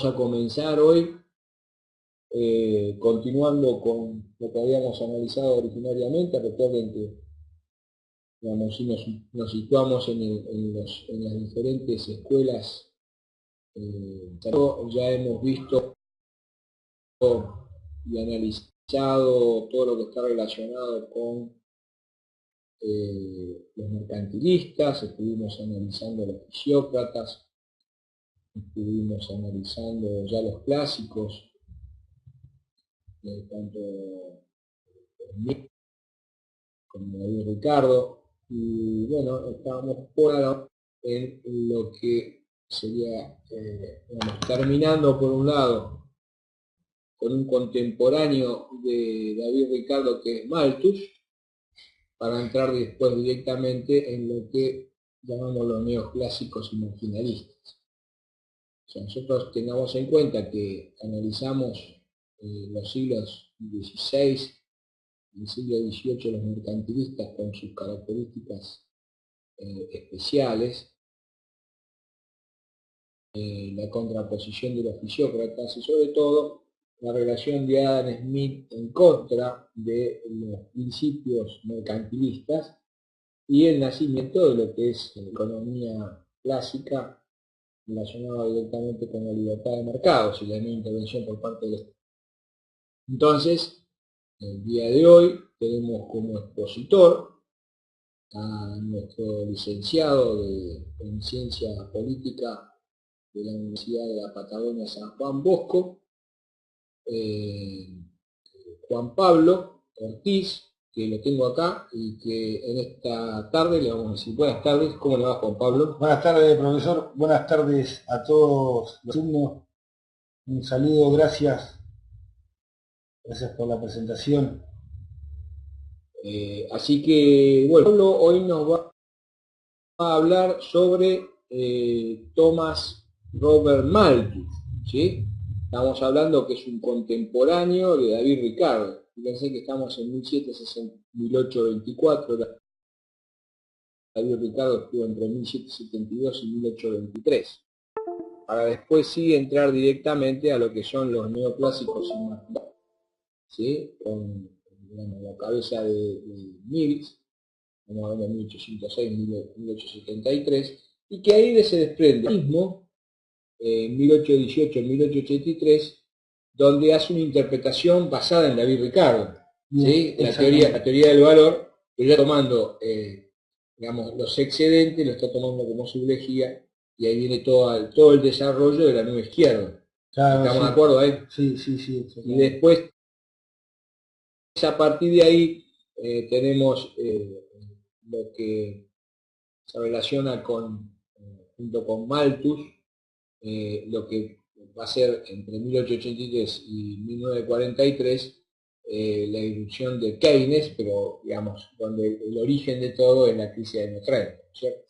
a comenzar hoy, continuando con lo que habíamos analizado originariamente. Recuerden que, digamos, si nos situamos en las diferentes escuelas, ya hemos visto y analizado todo lo que está relacionado con los mercantilistas. Estuvimos analizando los fisiócratas, estuvimos analizando ya los clásicos, tanto como David Ricardo, y bueno, estábamos por ahora en lo que sería, terminando por un lado con un contemporáneo de David Ricardo que es Malthus, para entrar después directamente en lo que llamamos los neoclásicos y marginalistas. O sea, nosotros tengamos en cuenta que analizamos los siglos XVI y el siglo XVIII, los mercantilistas con sus características especiales, la contraposición de los fisiócratas y sobre todo la relación de Adam Smith en contra de los principios mercantilistas y el nacimiento de lo que es la economía clásica relacionada directamente con la libertad de mercados y la no intervención por parte del Estado. Entonces, el día de hoy tenemos como expositor a nuestro licenciado en Ciencia Política de la Universidad de la Patagonia San Juan Bosco, Juan Pablo Ortiz, que lo tengo acá y que en esta tarde le vamos a decir buenas tardes. ¿Cómo le va, Juan Pablo? Buenas tardes, profesor. Buenas tardes a todos los alumnos. Un saludo, gracias. Gracias por la presentación. Así que, bueno, Pablo hoy nos va a hablar sobre Thomas Robert Malthus, ¿sí? Estamos hablando que es un contemporáneo de David Ricardo. Fíjense que estamos en 1824, David Ricardo estuvo entre 1772 y 1823. Para después sí entrar directamente a lo que son los neoclásicos y marginalistas, ¿sí? Con, digamos, la cabeza de Mills, estamos hablando de 1806-1873, y que ahí se desprende el mismo, 1818-1883, donde hace una interpretación basada en David Ricardo, ¿sí? La teoría del valor, pero ya tomando digamos, los excedentes, lo está tomando como su lejía, y ahí viene todo el desarrollo de la nueva izquierda. Claro, ¿Estamos sí. de acuerdo ahí? Sí, sí, sí. Y después, a partir de ahí, tenemos lo que se relaciona con, junto con Malthus, lo que va a ser entre 1883 y 1943 la irrupción de Keynes, pero digamos, donde el origen de todo es la crisis de Notre, ¿cierto?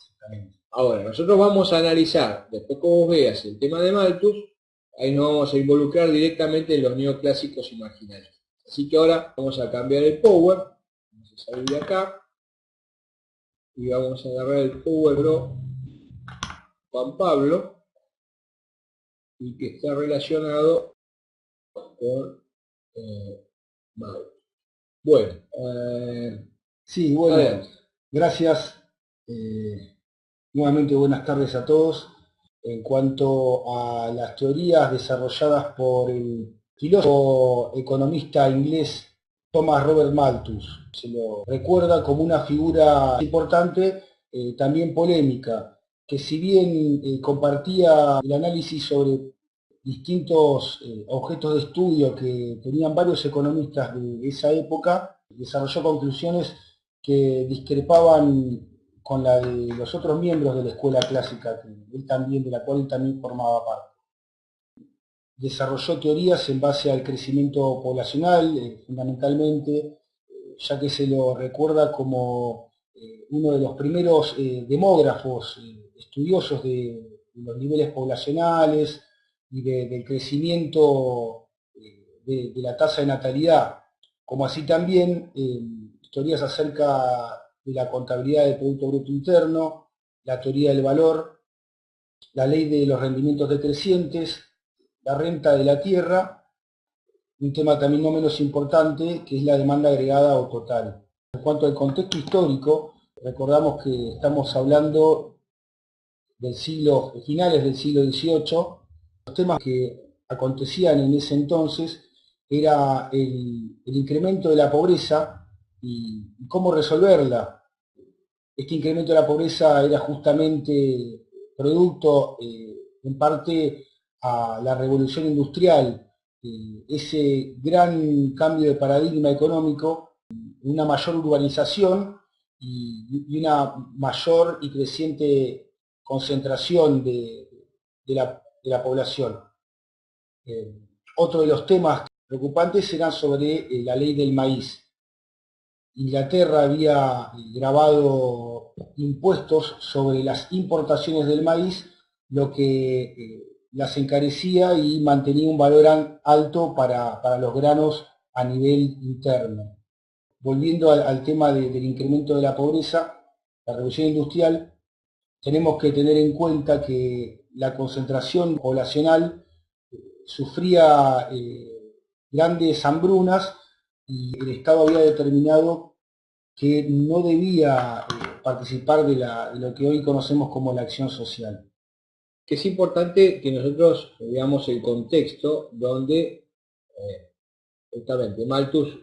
Ahora, nosotros vamos a analizar, después que vos veas el tema de Malthus, ahí nos vamos a involucrar directamente en los neoclásicos y marginales. Así que ahora vamos a cambiar el power, vamos a salir de acá, y vamos a agarrar el power Pro Juan Pablo, y que está relacionado con Malthus. Bueno, sí, bueno, adelante. Gracias. Nuevamente buenas tardes a todos. En cuanto a las teorías desarrolladas por el filósofo economista inglés Thomas Robert Malthus, se lo recuerda como una figura importante, también polémica, que si bien compartía el análisis sobre distintos objetos de estudio que tenían varios economistas de esa época, desarrolló conclusiones que discrepaban con la de los otros miembros de la escuela clásica, de la cual él también formaba parte. Desarrolló teorías en base al crecimiento poblacional, fundamentalmente, ya que se lo recuerda como uno de los primeros demógrafos, estudiosos de los niveles poblacionales y del crecimiento de la tasa de natalidad, como así también teorías acerca de la contabilidad del Producto Bruto Interno, la teoría del valor, la ley de los rendimientos decrecientes, la renta de la tierra, un tema también no menos importante, que es la demanda agregada o total. En cuanto al contexto histórico, recordamos que estamos hablando finales del siglo XVIII. Los temas que acontecían en ese entonces era el incremento de la pobreza y cómo resolverla. Este incremento de la pobreza era justamente producto, en parte, a la revolución industrial, ese gran cambio de paradigma económico, una mayor urbanización y una mayor y creciente concentración de la población. Otro de los temas preocupantes eran sobre la ley del maíz. Inglaterra había grabado impuestos sobre las importaciones del maíz, lo que las encarecía y mantenía un valor alto para los granos a nivel interno. Volviendo al tema del incremento de la pobreza, la revolución industrial, tenemos que tener en cuenta que la concentración poblacional sufría grandes hambrunas y el Estado había determinado que no debía participar de lo que hoy conocemos como la acción social. Que es importante que nosotros veamos el contexto donde justamente Malthus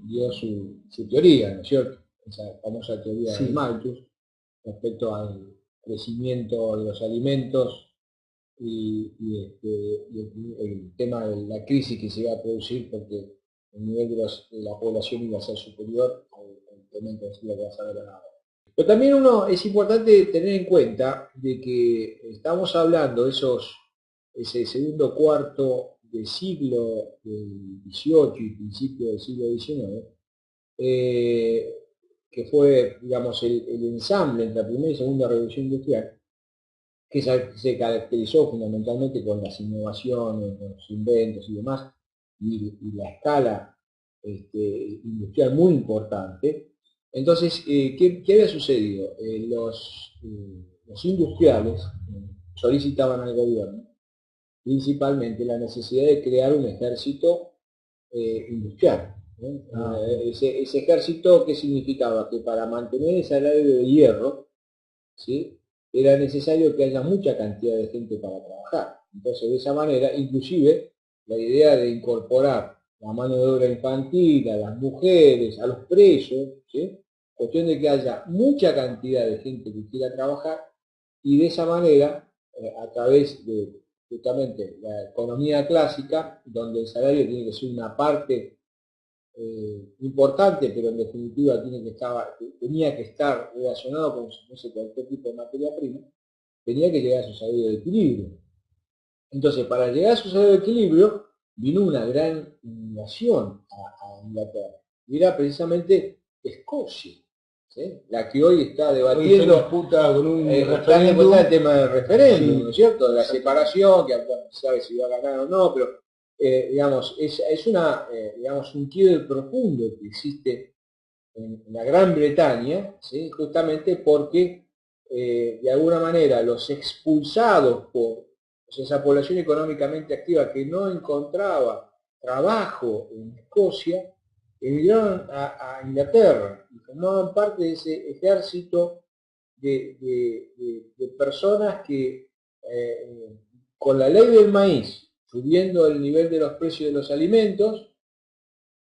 dio su teoría, ¿no es cierto? Esa famosa teoría de Malthus respecto al crecimiento de los alimentos y el tema de la crisis que se iba a producir porque el nivel de la población iba a ser superior al incremento de lo que vas a ver ahora. Pero también es importante tener en cuenta de que estamos hablando de ese segundo cuarto del siglo XVIII y principio del siglo XIX, que fue, digamos, el ensamble entre la primera y segunda revolución industrial, que se caracterizó fundamentalmente con las innovaciones, los inventos y demás, y la escala industrial muy importante. Entonces, ¿qué había sucedido? Los industriales solicitaban al gobierno principalmente la necesidad de crear un ejército industrial. Ese ejército, ¿qué significaba? Que para mantener ese salario de hierro, ¿sí?, era necesario que haya mucha cantidad de gente para trabajar. Entonces, de esa manera, inclusive, la idea de incorporar la mano de obra infantil, a las mujeres, a los presos, ¿sí?, cuestión de que haya mucha cantidad de gente que quiera trabajar, y de esa manera, a través de justamente la economía clásica, donde el salario tiene que ser una parte importante, pero en definitiva tenía que estar relacionado con si fuese cualquier tipo de materia prima, tenía que llegar a su salario de equilibrio. Entonces, para llegar a su salario de equilibrio, vino una gran inmigración a Inglaterra. Y era precisamente Escocia, ¿sí?, la que hoy está debatiendo, disputa con un referéndum, el tema del referéndum, sí, ¿no es cierto?, de la separación, que no se sabe si va a ganar o no, pero digamos, es un quiebre profundo que existe en la Gran Bretaña, ¿sí?, justamente porque de alguna manera los expulsados por esa población económicamente activa que no encontraba trabajo en Escocia, emigraron a Inglaterra y formaban parte de ese ejército de personas que con la ley del maíz, subiendo el nivel de los precios de los alimentos,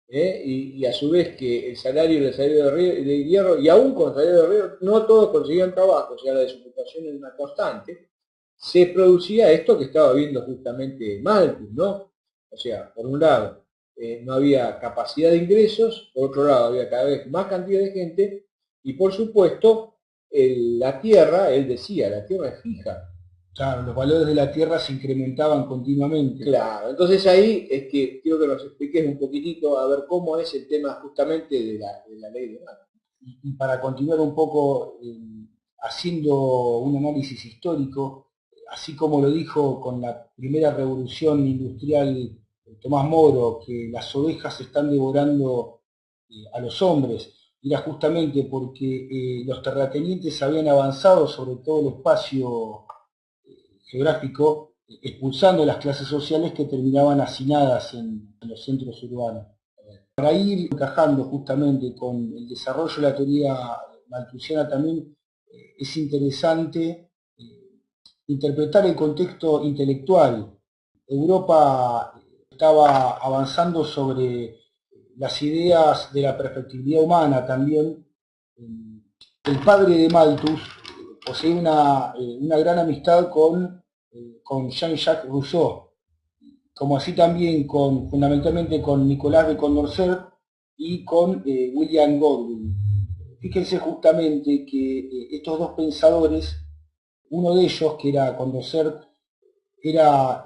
y a su vez que el salario de hierro, y aún con el salario de hierro, no todos conseguían trabajo, o sea, la desocupación es una constante, se producía esto que estaba viendo justamente Malthus, ¿no? O sea, por un lado, no había capacidad de ingresos, por otro lado, había cada vez más cantidad de gente, y por supuesto, la tierra, él decía, la tierra es fija. Claro, los valores de la tierra se incrementaban continuamente. Claro, entonces ahí es que quiero que nos expliques un poquitito a ver cómo es el tema justamente de la ley de Malthus. Y para continuar un poco haciendo un análisis histórico, así como lo dijo con la primera revolución industrial Tomás Moro, que las ovejas están devorando a los hombres, era justamente porque los terratenientes habían avanzado sobre todo el espacio geográfico expulsando las clases sociales que terminaban hacinadas en los centros urbanos. Para ir encajando justamente con el desarrollo de la teoría malthusiana también es interesante interpretar el contexto intelectual. Europa estaba avanzando sobre las ideas de la perfectibilidad humana también. El padre de Malthus posee una gran amistad con Jean-Jacques Rousseau, como así también fundamentalmente con Nicolas de Condorcet y con William Godwin. Fíjense justamente que estos dos pensadores, uno de ellos, que era Condorcet, era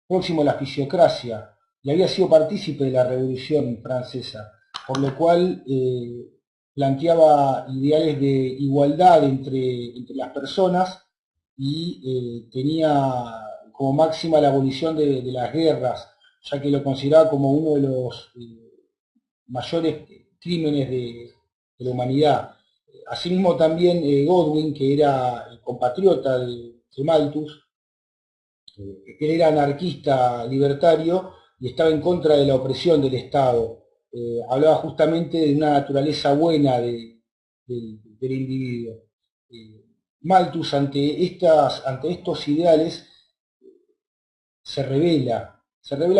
próximo a la fisiocracia y había sido partícipe de la Revolución Francesa, por lo cual planteaba ideales de igualdad entre las personas y tenía como máxima la abolición de las guerras, ya que lo consideraba como uno de los mayores crímenes de la humanidad. Asimismo también Godwin, que era compatriota de Malthus, él era anarquista libertario y estaba en contra de la opresión del Estado. Hablaba justamente de una naturaleza buena del individuo. Malthus ante estos ideales se revela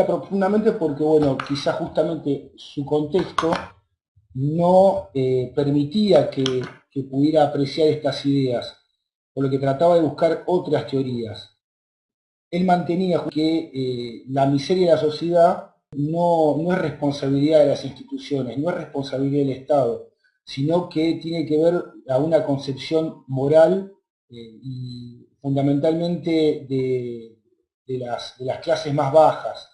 profundamente porque, bueno, quizás justamente su contexto no permitía que pudiera apreciar estas ideas, por lo que trataba de buscar otras teorías. Él mantenía que la miseria de la sociedad no es responsabilidad de las instituciones, no es responsabilidad del Estado, sino que tiene que ver a una concepción moral y fundamentalmente de las clases más bajas.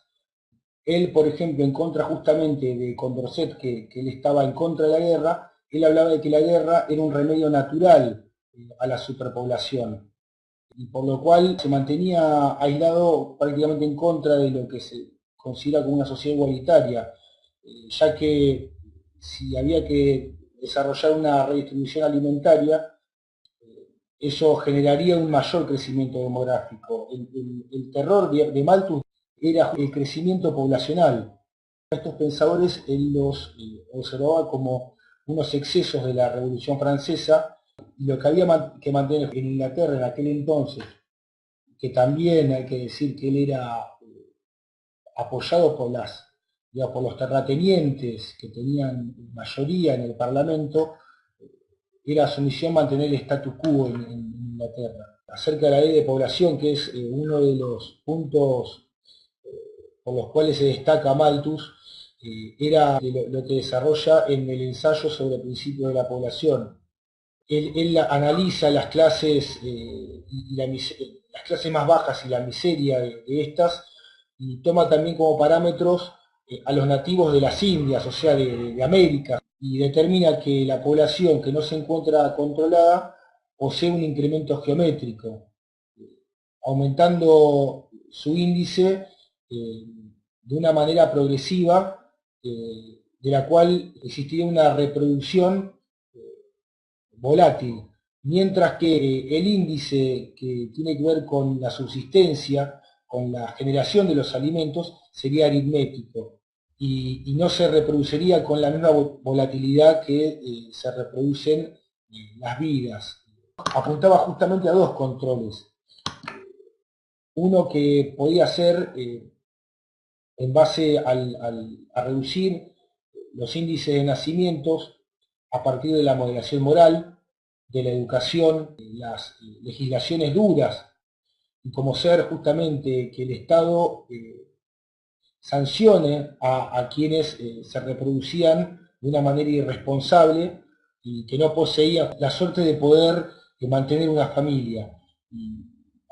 Él, por ejemplo, en contra justamente de Condorcet, que él estaba en contra de la guerra, él hablaba de que la guerra era un remedio natural a la superpoblación, y por lo cual se mantenía aislado prácticamente en contra de lo que se considera como una sociedad igualitaria, ya que si había que desarrollar una redistribución alimentaria, eso generaría un mayor crecimiento demográfico. El terror de Malthus era el crecimiento poblacional. Estos pensadores él los observaba como unos excesos de la Revolución Francesa, y lo que había que mantener en Inglaterra en aquel entonces, que también hay que decir que él era apoyado digamos, por los terratenientes que tenían mayoría en el Parlamento, era su misión mantener el status quo en Inglaterra. Acerca de la ley de población, que es uno de los puntos por los cuales se destaca Malthus, era lo que desarrolla en el ensayo sobre el principio de la población. Él analiza las clases, las clases más bajas y la miseria de estas, y toma también como parámetros a los nativos de las Indias, o sea, de América, y determina que la población que no se encuentra controlada posee un incremento geométrico, aumentando su índice de una manera progresiva, de la cual existiría una reproducción volátil, mientras que el índice que tiene que ver con la subsistencia, con la generación de los alimentos, sería aritmético y no se reproduciría con la misma volatilidad que se reproducen las vidas. Apuntaba justamente a dos controles. Uno que podía ser en base a reducir los índices de nacimientos a partir de la moderación moral, de la educación, las legislaciones duras, y como ser justamente que el Estado sancione a quienes se reproducían de una manera irresponsable y que no poseían la suerte de poder mantener una familia. Y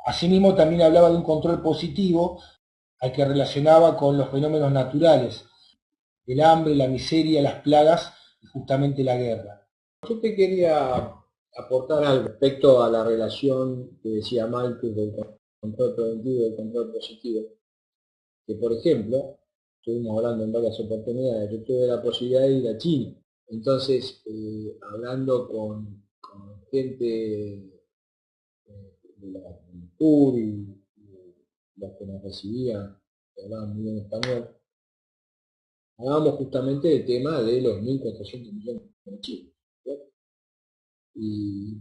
asimismo también hablaba de un control positivo al que relacionaba con los fenómenos naturales, el hambre, la miseria, las plagas y justamente la guerra. Yo te quería aportar algo respecto a la relación que decía Malthus del control preventivo y del control positivo, que por ejemplo, estuvimos hablando en varias oportunidades, yo tuve la posibilidad de ir a China, entonces hablando con gente de la cultura y los que nos recibían, que hablaban muy bien español, hablábamos justamente del tema de los 1.400 millones de chinos, ¿no? y,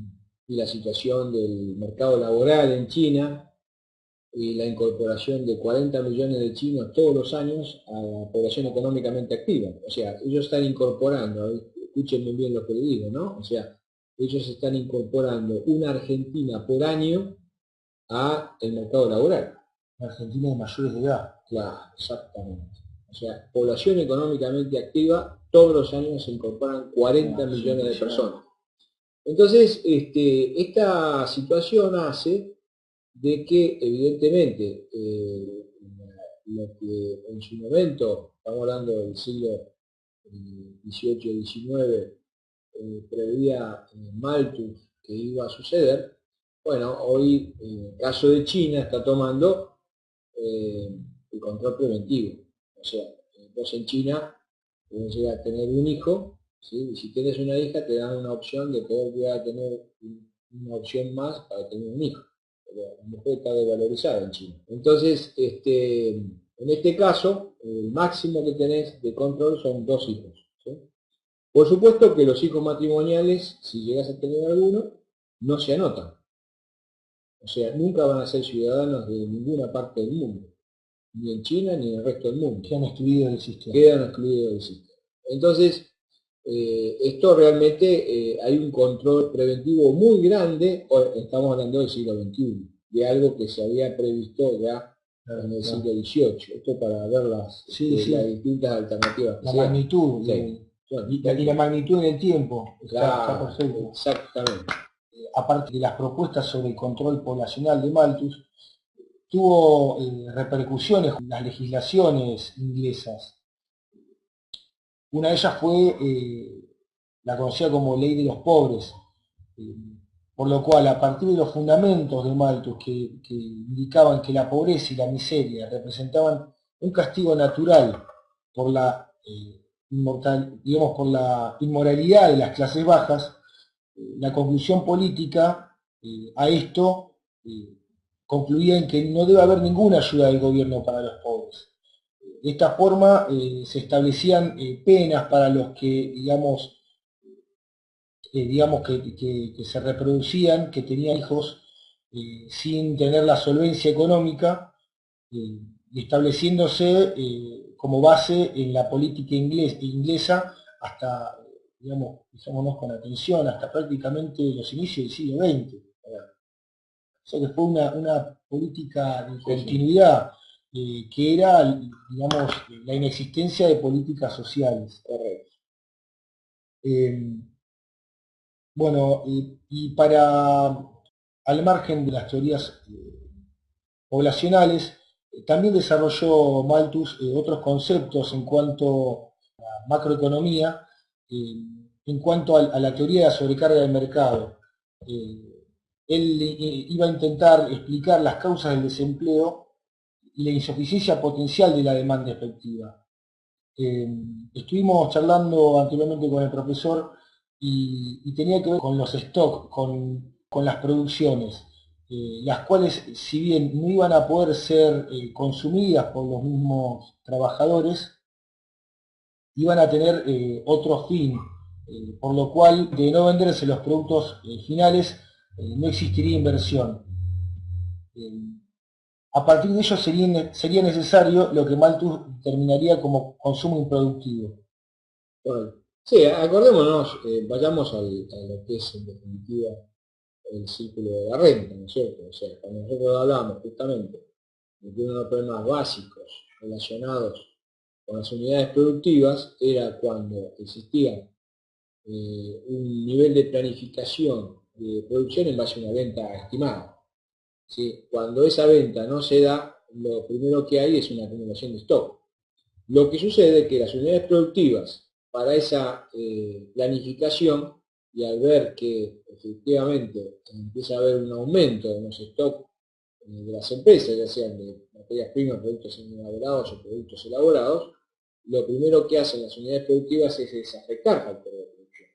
y la situación del mercado laboral en China, y la incorporación de 40 millones de chinos todos los años a la población económicamente activa. O sea, ellos están incorporando, escuchen muy bien lo que les digo, ¿no? O sea, ellos están incorporando una Argentina por año a el mercado laboral. Argentina de mayores de edad. Claro, exactamente. O sea, población económicamente activa, todos los años se incorporan 40 millones de personas. Entonces, esta situación hace de que evidentemente lo que en su momento, estamos hablando del siglo XVIII-XIX, preveía Malthus que iba a suceder, bueno, hoy en el caso de China está tomando el control preventivo. O sea, vos en China puedes llegar a tener un hijo, ¿sí? Y si tienes una hija te dan una opción de poder llegar a tener una opción más para tener un hijo. La mujer está desvalorizada en China. Entonces, en este caso, el máximo que tenés de control son 2 hijos, ¿sí? Por supuesto que los hijos matrimoniales, si llegas a tener alguno, no se anotan. O sea, nunca van a ser ciudadanos de ninguna parte del mundo, ni en China ni en el resto del mundo. Quedan excluidos del sistema. Quedan excluidos del sistema. Entonces, esto realmente hay un control preventivo muy grande, estamos hablando del siglo XXI, de algo que se había previsto ya en el siglo XVIII. Esto para ver las distintas alternativas. La magnitud. Sí. Bueno, y la magnitud en el tiempo. Claro, está perfecto. Exactamente. Aparte de las propuestas sobre el control poblacional de Malthus, tuvo repercusiones en las legislaciones inglesas. Una de ellas fue la conocida como Ley de los Pobres, por lo cual, a partir de los fundamentos de Malthus que indicaban que la pobreza y la miseria representaban un castigo natural por la, por la inmoralidad de las clases bajas, la conclusión política a esto concluía en que no debe haber ninguna ayuda del gobierno para los pobres. De esta forma se establecían penas para los que, digamos que se reproducían, que tenían hijos sin tener la solvencia económica, estableciéndose como base en la política inglesa hasta, digamos, fijámonos con atención, hasta prácticamente los inicios del siglo XX. O sea que fue una política de continuidad, que era, digamos, la inexistencia de políticas sociales. Bueno, y para, al margen de las teorías poblacionales, también desarrolló Malthus otros conceptos en cuanto a macroeconomía, en cuanto a la teoría de la sobrecarga del mercado. Él iba a intentar explicar las causas del desempleo y la insuficiencia potencial de la demanda efectiva. Estuvimos charlando anteriormente con el profesor y tenía que ver con los stocks, con las producciones, las cuales, si bien no iban a poder ser consumidas por los mismos trabajadores, iban a tener otro fin, por lo cual, de no venderse los productos finales, no existiría inversión. A partir de ello sería necesario lo que Malthus terminaría como consumo improductivo. Bueno, sí, acordémonos, vayamos a lo que es en definitiva el círculo de la renta, ¿no es cierto? O sea, cuando nosotros hablamos justamente de uno de los problemas básicos relacionados con las unidades productivas era cuando existía un nivel de planificación de producción en base a una venta estimada. ¿Sí? Cuando esa venta no se da, lo primero que hay es una acumulación de stock. Lo que sucede es que las unidades productivas para esa planificación, y al ver que efectivamente empieza a haber un aumento en los stocks de las empresas, ya sean de materias primas, productos elaborados o productos elaborados, lo primero que hacen las unidades productivas es desafectar factores de producción.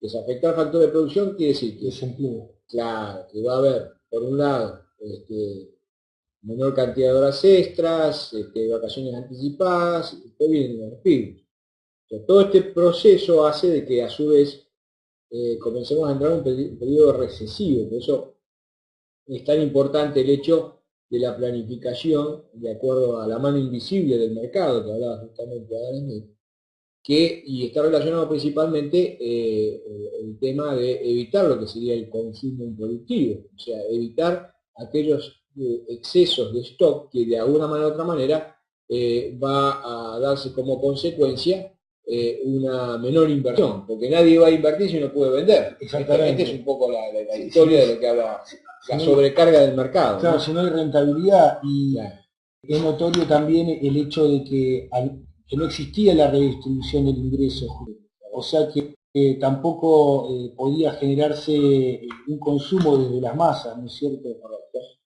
Desafectar factores de producción quiere decir que desempleo. Claro, que va a haber, por un lado, menor cantidad de horas extras, vacaciones anticipadas, y después vienen los despidos. Todo este proceso hace de que a su vez comencemos a entrar en un periodo recesivo. Por eso es tan importante el hecho de la planificación de acuerdo a la mano invisible del mercado, que hablaba justamente Adam Smith, y está relacionado principalmente el tema de evitar lo que sería el consumo improductivo, o sea, evitar aquellos excesos de stock que de alguna manera u otra manera va a darse como consecuencia una menor inversión, porque nadie va a invertir si no puede vender. Exactamente. Esta es un poco la historia de lo que habla la sobrecarga del mercado. Claro, ¿no? si no hay rentabilidad y Claro. es notorio también el hecho de que no existía la redistribución del ingreso, o sea que tampoco podía generarse un consumo desde las masas, ¿no es cierto?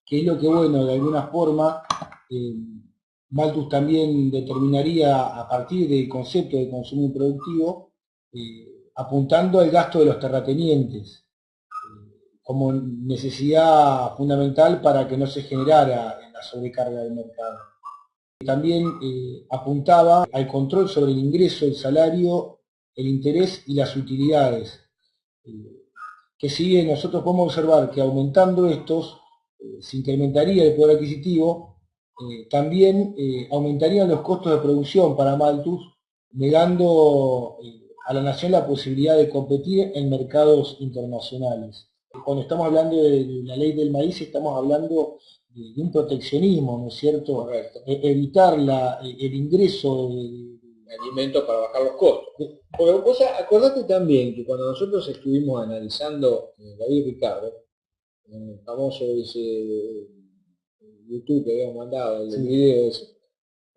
Que es lo que, bueno, de alguna forma, eh, Malthus también determinaría a partir del concepto de consumo improductivo, apuntando al gasto de los terratenientes como necesidad fundamental para que no se generara la sobrecarga del mercado. También apuntaba al control sobre el ingreso, el salario, el interés y las utilidades. Que si bien nosotros podemos observar que aumentando estos se incrementaría el poder adquisitivo, también aumentarían los costos de producción para Malthus, negando a la nación la posibilidad de competir en mercados internacionales. Cuando estamos hablando de la ley del maíz, estamos hablando de un proteccionismo, ¿no es cierto? Correcto. Evitar el ingreso de alimentos para bajar los costos. Porque vos acordate también que cuando nosotros estuvimos analizando David Ricardo, el famoso ese YouTube que habíamos mandado, el video ese,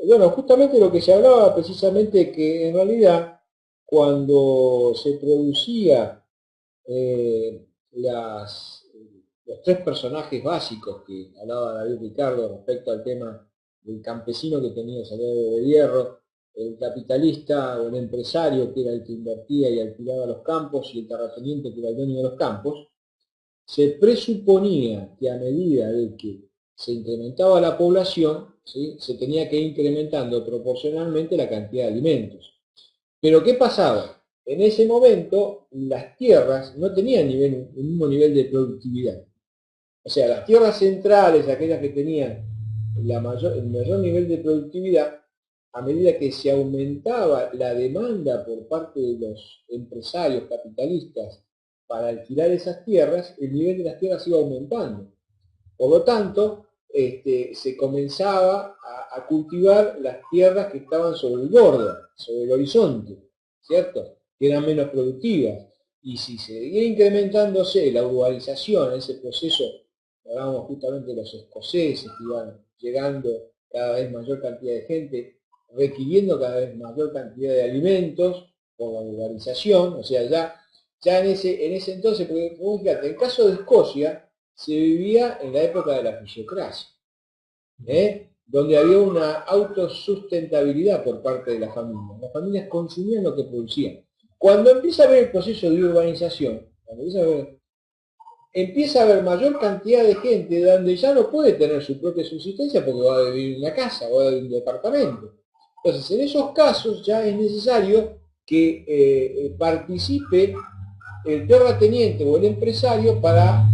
bueno, justamente lo que se hablaba precisamente que en realidad cuando se producía los tres personajes básicos que hablaba David Ricardo respecto al tema del campesino que tenía salario de hierro, el capitalista o el empresario que era el que invertía y alquilaba los campos y el terrateniente que era el dueño de los campos, se presuponía que a medida de que se incrementaba la población, ¿sí?, se tenía que ir incrementando proporcionalmente la cantidad de alimentos. Pero ¿qué pasaba? En ese momento las tierras no tenían el mismo nivel de productividad. O sea, las tierras centrales, aquellas que tenían el mayor nivel de productividad, a medida que se aumentaba la demanda por parte de los empresarios capitalistas para alquilar esas tierras, el nivel de las tierras iba aumentando. Por lo tanto, se comenzaba a cultivar las tierras que estaban sobre el borde, sobre el horizonte, ¿cierto? Que eran menos productivas. Y si seguía incrementándose la urbanización, ese proceso, hablábamos justamente de los escoceses que iban llegando cada vez mayor cantidad de gente, requiriendo cada vez mayor cantidad de alimentos por la urbanización, o sea, ya en ese entonces, porque fíjate, en el caso de Escocia, se vivía en la época de la fisiocracia, donde había una autosustentabilidad por parte de la familia. Las familias consumían lo que producían. Cuando empieza a haber el proceso de urbanización, empieza a haber mayor cantidad de gente donde ya no puede tener su propia subsistencia porque va a vivir en una casa o en un departamento. Entonces, en esos casos ya es necesario que participe el terrateniente o el empresario para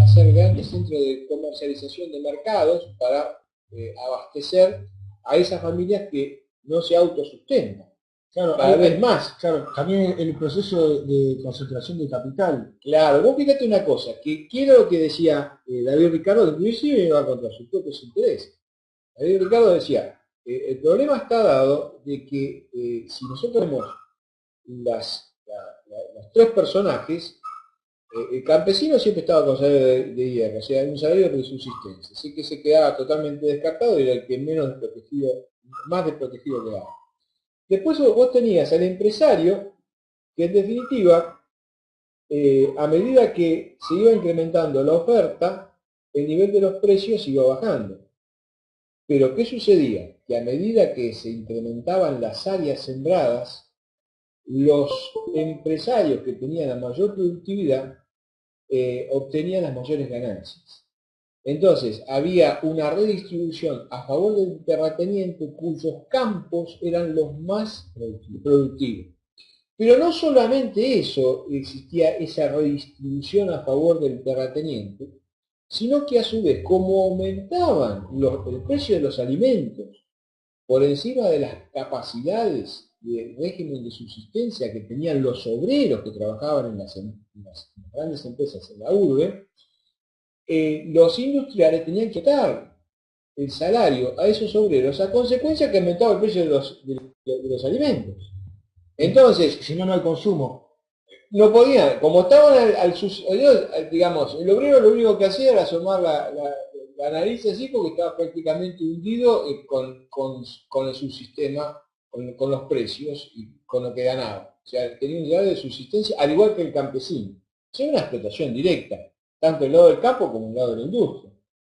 hacer grandes centros de comercialización de mercados para abastecer a esas familias que no se autosustentan. Claro, cada vez más. Claro, también el proceso de concentración de capital. Claro, vos fíjate una cosa, que quiero lo que decía David Ricardo, inclusive iba contra sus propios intereses. David Ricardo decía, el problema está dado de que si nosotros vemos los tres personajes, el campesino siempre estaba con salario de hierro, o sea, un salario de subsistencia, así que se quedaba totalmente descartado y era el que más desprotegido quedaba. Después vos tenías al empresario, que en definitiva, a medida que se iba incrementando la oferta, el nivel de los precios iba bajando. Pero ¿qué sucedía? Que a medida que se incrementaban las áreas sembradas, los empresarios que tenían la mayor productividad obtenían las mayores ganancias. Entonces, había una redistribución a favor del terrateniente cuyos campos eran los más productivos. Pero no solamente eso, existía esa redistribución a favor del terrateniente, sino que a su vez, como aumentaban el precio de los alimentos por encima de las capacidades del régimen de subsistencia que tenían los obreros que trabajaban en las grandes empresas en la urbe, los industriales tenían que dar el salario a esos obreros a consecuencia que aumentaba el precio de los alimentos. Entonces, si no, no hay consumo. No podían, como estaban digamos, el obrero lo único que hacía era asomar la nariz así porque estaba prácticamente hundido con el subsistema, con los precios y con lo que ganaba. O sea, tenía un grado de subsistencia al igual que el campesino. O sea, una explotación directa, tanto el lado del campo como el lado de la industria.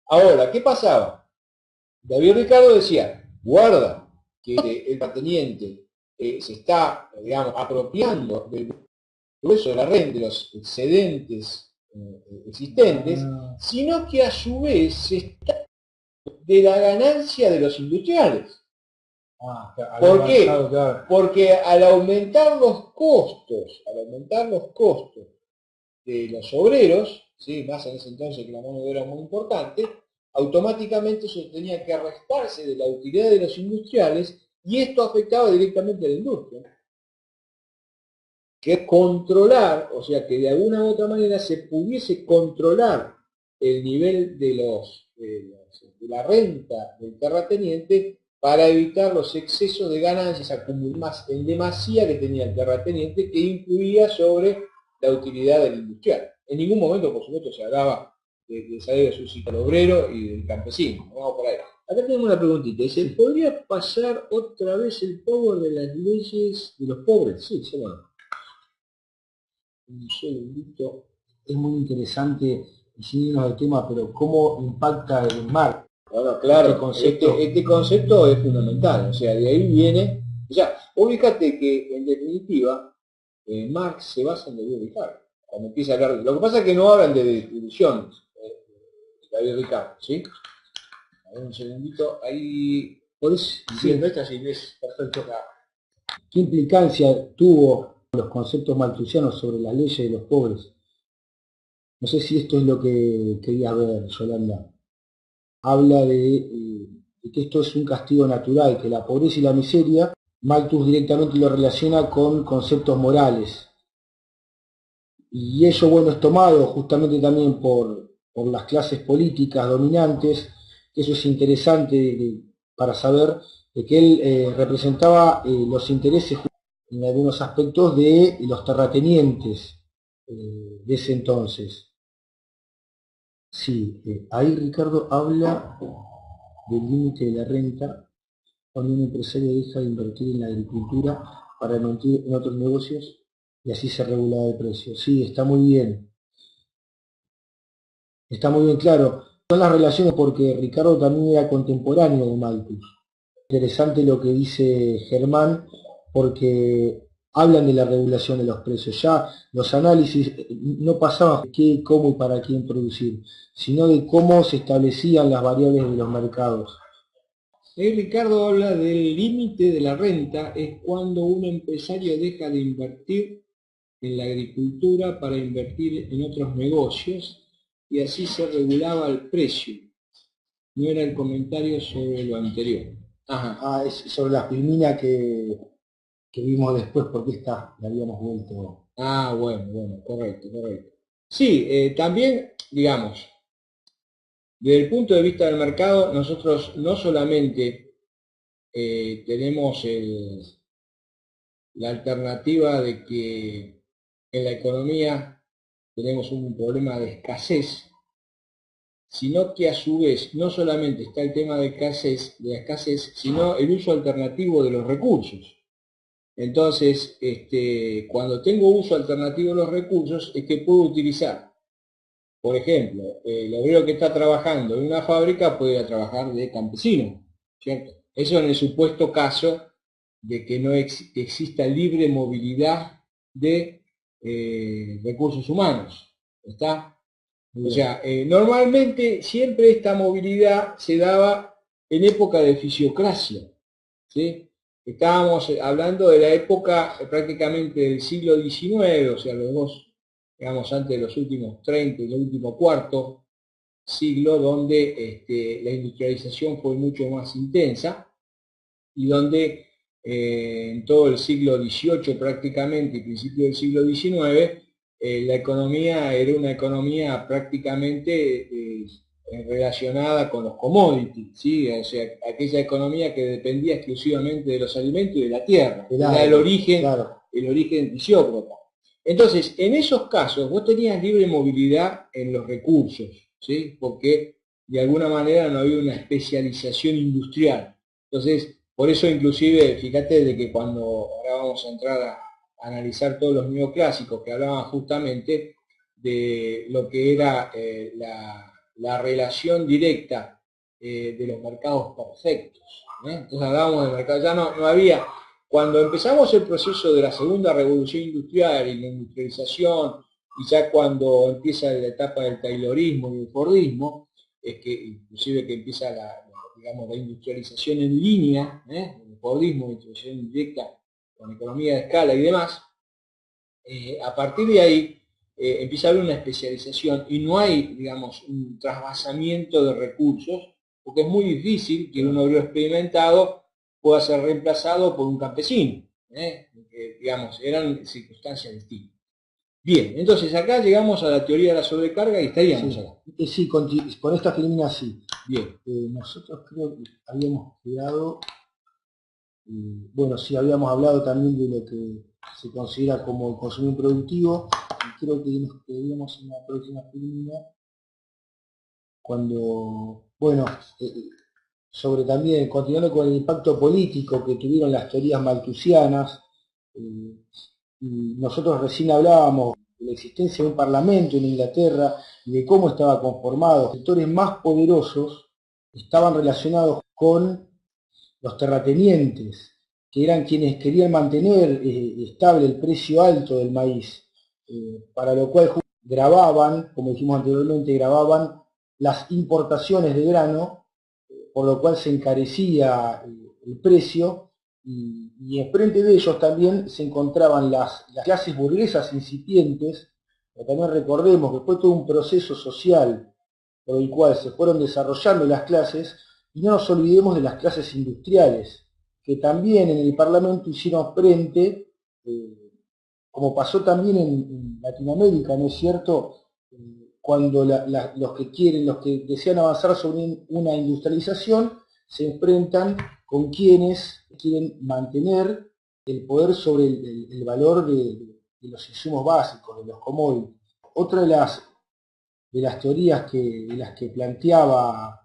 Ahora, ¿qué pasaba? David Ricardo decía, guarda, que el terrateniente se está, digamos, apropiando del grueso de la renta, de los excedentes existentes, sino que a su vez se está de la ganancia de los industriales. ¿Por qué? Claro. Porque al aumentar los costos de los obreros, ¿sí? Más en ese entonces que la mano de obra era muy importante, automáticamente eso tenía que restarse de la utilidad de los industriales y esto afectaba directamente a la industria. Que controlar, o sea, que de alguna u otra manera se pudiese controlar el nivel de la renta del terrateniente para evitar los excesos de ganancias acumuladas en demasía que tenía el terrateniente que influía sobre la utilidad del industrial. En ningún momento, por supuesto, se hablaba de salir de subsidio al obrero y del campesino. Vamos por ahí. Acá tenemos una preguntita. ¿Se podría pasar otra vez el power de las leyes de los pobres? Sí, sí, bueno. Un segundito. Es muy interesante, y sin irnos del tema, pero cómo impacta el Marx. Bueno, claro, este concepto es fundamental, o sea, de ahí viene, o sea, ubícate que en definitiva Marx se basa en David Ricardo, cuando empieza a hablar, lo que pasa es que no hablan de distribución, David Ricardo, ¿sí? A ver un segundito, ahí, ¿podés diciendo esta si ves perfecto acá? ¿Qué implicancia tuvo los conceptos malthusianos sobre las leyes de los pobres? No sé si esto es lo que querías ver, Yolanda. Habla de que esto es un castigo natural, que la pobreza y la miseria, Malthus directamente lo relaciona con conceptos morales. Y ello, bueno, es tomado justamente también por las clases políticas dominantes. Eso es interesante para saber de que él representaba los intereses en algunos aspectos de los terratenientes de ese entonces. Sí, ahí Ricardo habla del límite de la renta cuando un empresario deja de invertir en la agricultura para invertir en otros negocios y así se regula el precio. Sí, está muy bien. Está muy bien claro. Son las relaciones porque Ricardo también era contemporáneo de Malthus. Interesante lo que dice Germán porque hablan de la regulación de los precios. Ya los análisis no pasaban de qué, cómo y para quién producir, sino de cómo se establecían las variables de los mercados. Ricardo habla del límite de la renta, es cuando un empresario deja de invertir en la agricultura para invertir en otros negocios y así se regulaba el precio. No era el comentario sobre lo anterior. Ajá. Ah, es sobre la aspirina que vimos después porque esta la habíamos vuelto. Ah, bueno, correcto. Sí, también, digamos, desde el punto de vista del mercado, nosotros no solamente tenemos la alternativa de que en la economía tenemos un problema de escasez, sino que a su vez no solamente está el tema de la escasez, sino el uso alternativo de los recursos. Entonces, cuando tengo uso alternativo de los recursos, es que puedo utilizar, por ejemplo, el obrero que está trabajando en una fábrica puede trabajar de campesino, ¿cierto? Eso en el supuesto caso de que no exista libre movilidad de recursos humanos, ¿está? O sea, normalmente siempre esta movilidad se daba en época de fisiocracia, ¿sí? Estábamos hablando de la época prácticamente del siglo XIX, o sea, los dos, digamos, antes de los últimos 30 y el último cuarto siglo, donde la industrialización fue mucho más intensa y donde en todo el siglo XVIII prácticamente y principio del siglo XIX, la economía era una economía prácticamente relacionada con los commodities, ¿sí? O sea, aquella economía que dependía exclusivamente de los alimentos y de la tierra, era el origen fisiócrata. Entonces, en esos casos, vos tenías libre movilidad en los recursos, ¿sí? Porque de alguna manera no había una especialización industrial. Entonces, por eso inclusive, fíjate de que cuando ahora vamos a entrar a analizar todos los neoclásicos que hablaban justamente de lo que era la relación directa de los mercados perfectos. Entonces hablábamos de mercado, ya no había, cuando empezamos el proceso de la segunda revolución industrial y la industrialización, y ya cuando empieza la etapa del taylorismo y el fordismo, es que inclusive que empieza digamos, la industrialización en línea, el fordismo, la industrialización directa con economía de escala y demás, a partir de ahí empieza a haber una especialización y no hay, digamos, un trasvasamiento de recursos, porque es muy difícil que un obrero experimentado pueda ser reemplazado por un campesino, porque, digamos, eran circunstancias distintas. Bien, entonces acá llegamos a la teoría de la sobrecarga y estaríamos acá. Sí, con esta filmina sí. Bien. Nosotros creo que habíamos quedado, bueno, sí habíamos hablado también de lo que se considera como el consumo improductivo, y creo que nos quedaríamos en la próxima filmina cuando, bueno, sobre también, continuando con el impacto político que tuvieron las teorías malthusianas, y nosotros recién hablábamos de la existencia de un parlamento en Inglaterra y de cómo estaba conformado. Los sectores más poderosos estaban relacionados con los terratenientes, que eran quienes querían mantener estable el precio alto del maíz, para lo cual grababan, como dijimos anteriormente, grababan las importaciones de grano, por lo cual se encarecía el precio, y enfrente de ellos también se encontraban las clases burguesas incipientes, pero también recordemos que fue todo un proceso social por el cual se fueron desarrollando las clases, y no nos olvidemos de las clases industriales, que también en el Parlamento hicieron frente, como pasó también en Latinoamérica, ¿no es cierto?, cuando los que desean avanzar sobre una industrialización, se enfrentan con quienes quieren mantener el poder sobre el valor de los insumos básicos, de los commodities. Otra de las teorías de las que planteaba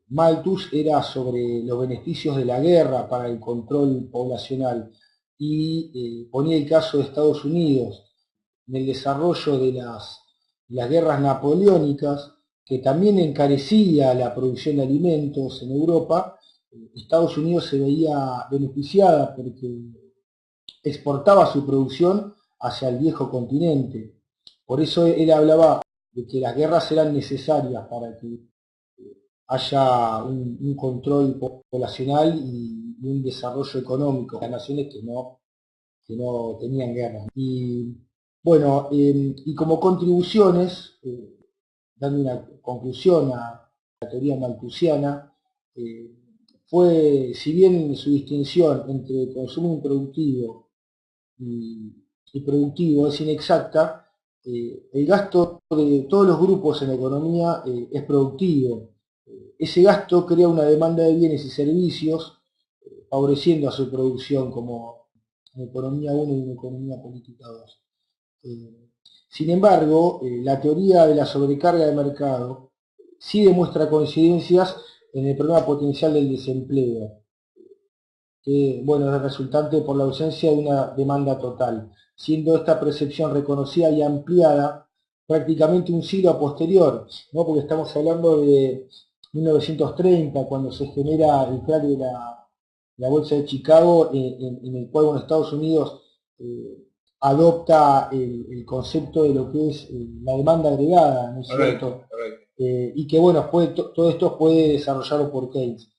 Malthus era sobre los beneficios de la guerra para el control poblacional, y ponía el caso de Estados Unidos en el desarrollo de las guerras napoleónicas, que también encarecía la producción de alimentos en Europa. Estados Unidos se veía beneficiada porque exportaba su producción hacia el viejo continente. Por eso él hablaba de que las guerras eran necesarias para que haya un control poblacional y un desarrollo económico de las naciones que no tenían guerras. Y bueno, y como contribuciones, dando una conclusión a la teoría malthusiana, fue, si bien su distinción entre consumo improductivo y productivo es inexacta, el gasto de todos los grupos en la economía es productivo. Ese gasto crea una demanda de bienes y servicios, favoreciendo a su producción, como en economía 1 y en economía política 2. Sin embargo, la teoría de la sobrecarga de mercado sí demuestra coincidencias en el problema potencial del desempleo, que bueno, es resultante por la ausencia de una demanda total, siendo esta percepción reconocida y ampliada prácticamente un siglo a posterior, ¿no? Porque estamos hablando de 1930, cuando se genera el crack de la Bolsa de Chicago, en el cual, bueno, Estados Unidos adopta el concepto de lo que es la demanda agregada, ¿no es cierto? Correcto. Y que bueno, todo esto puede desarrollarlo por Keynes.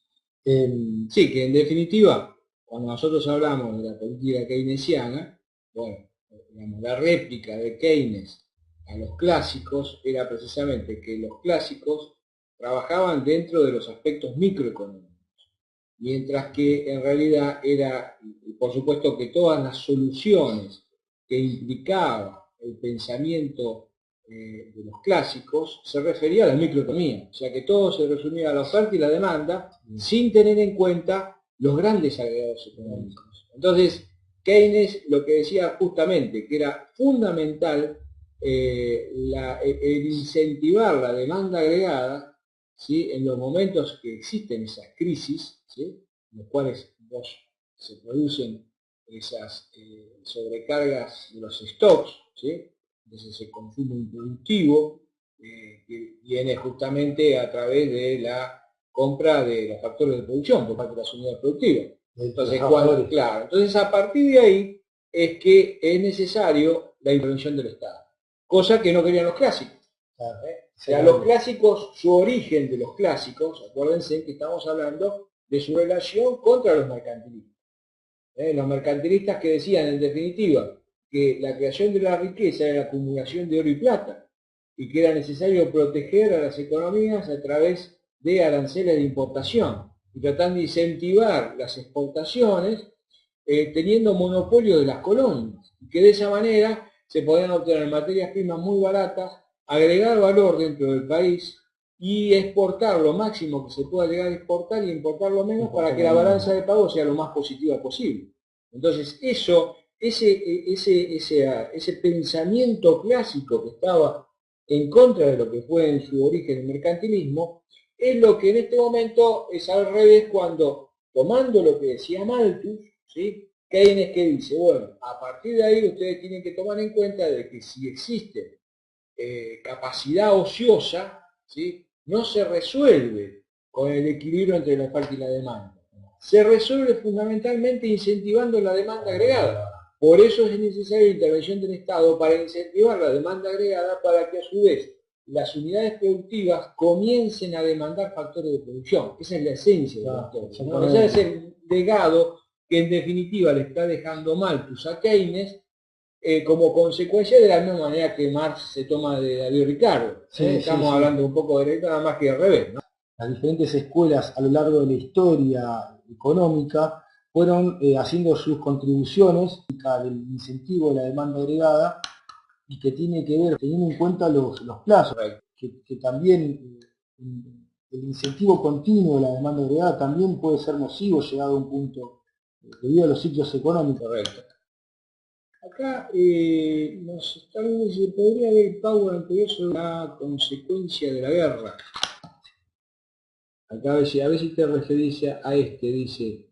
Sí, que en definitiva, cuando nosotros hablamos de la política keynesiana, bueno, digamos, la réplica de Keynes a los clásicos era precisamente que los clásicos trabajaban dentro de los aspectos microeconómicos, mientras que en realidad era, por supuesto, que todas las soluciones que implicaba el pensamiento de los clásicos se refería a la microeconomía, o sea que todo se resumía a la oferta y la demanda sin tener en cuenta los grandes agregados económicos. Entonces, Keynes lo que decía justamente que era fundamental el incentivar la demanda agregada, ¿sí?, en los momentos que existen esas crisis, ¿sí?, en los cuales se producen esas sobrecargas de los stocks, ¿sí?, entonces ese consumo improductivo que viene justamente a través de la compra de los factores de producción por parte de las unidades productivas. Entonces, entonces a partir de ahí es que es necesario la intervención del Estado, cosa que no querían los clásicos. O sea, los clásicos, su origen de los clásicos, acuérdense que estamos hablando de su relación contra los mercantilistas. Los mercantilistas que decían, en definitiva, que la creación de la riqueza era la acumulación de oro y plata, y que era necesario proteger a las economías a través de aranceles de importación, y tratando de incentivar las exportaciones, teniendo monopolio de las colonias, y que de esa manera se podían obtener materias primas muy baratas, agregar valor dentro del país y exportar lo máximo que se pueda llegar a exportar y importar lo menos para que la balanza de pago sea lo más positiva posible. Entonces, ese pensamiento clásico que estaba en contra de lo que fue en su origen el mercantilismo, es lo que en este momento es al revés cuando, tomando lo que decía Malthus, ¿sí?, Keynes que dice, bueno, a partir de ahí ustedes tienen que tomar en cuenta de que si existe capacidad ociosa, ¿sí?, no se resuelve con el equilibrio entre la oferta y la demanda. Se resuelve fundamentalmente incentivando la demanda agregada. Por eso es necesaria la intervención del Estado para incentivar la demanda agregada para que a su vez las unidades productivas comiencen a demandar factores de producción. Esa es la esencia de la historia, ¿no? Ese es el legado que en definitiva le está dejando Malthus a Keynes, como consecuencia de la misma manera que Marx se toma de David Ricardo. Estamos hablando un poco de nada más que al revés, ¿no? Las diferentes escuelas a lo largo de la historia económica fueron haciendo sus contribuciones del incentivo de la demanda agregada y que tiene que ver, teniendo en cuenta los plazos, que también el incentivo continuo de la demanda agregada también puede ser nocivo llegado a un punto debido a los ciclos económicos. Correcto. Acá nos está viendo si podría haber el power anterior sobre la consecuencia de la guerra. Acá a ver si te referís a dice,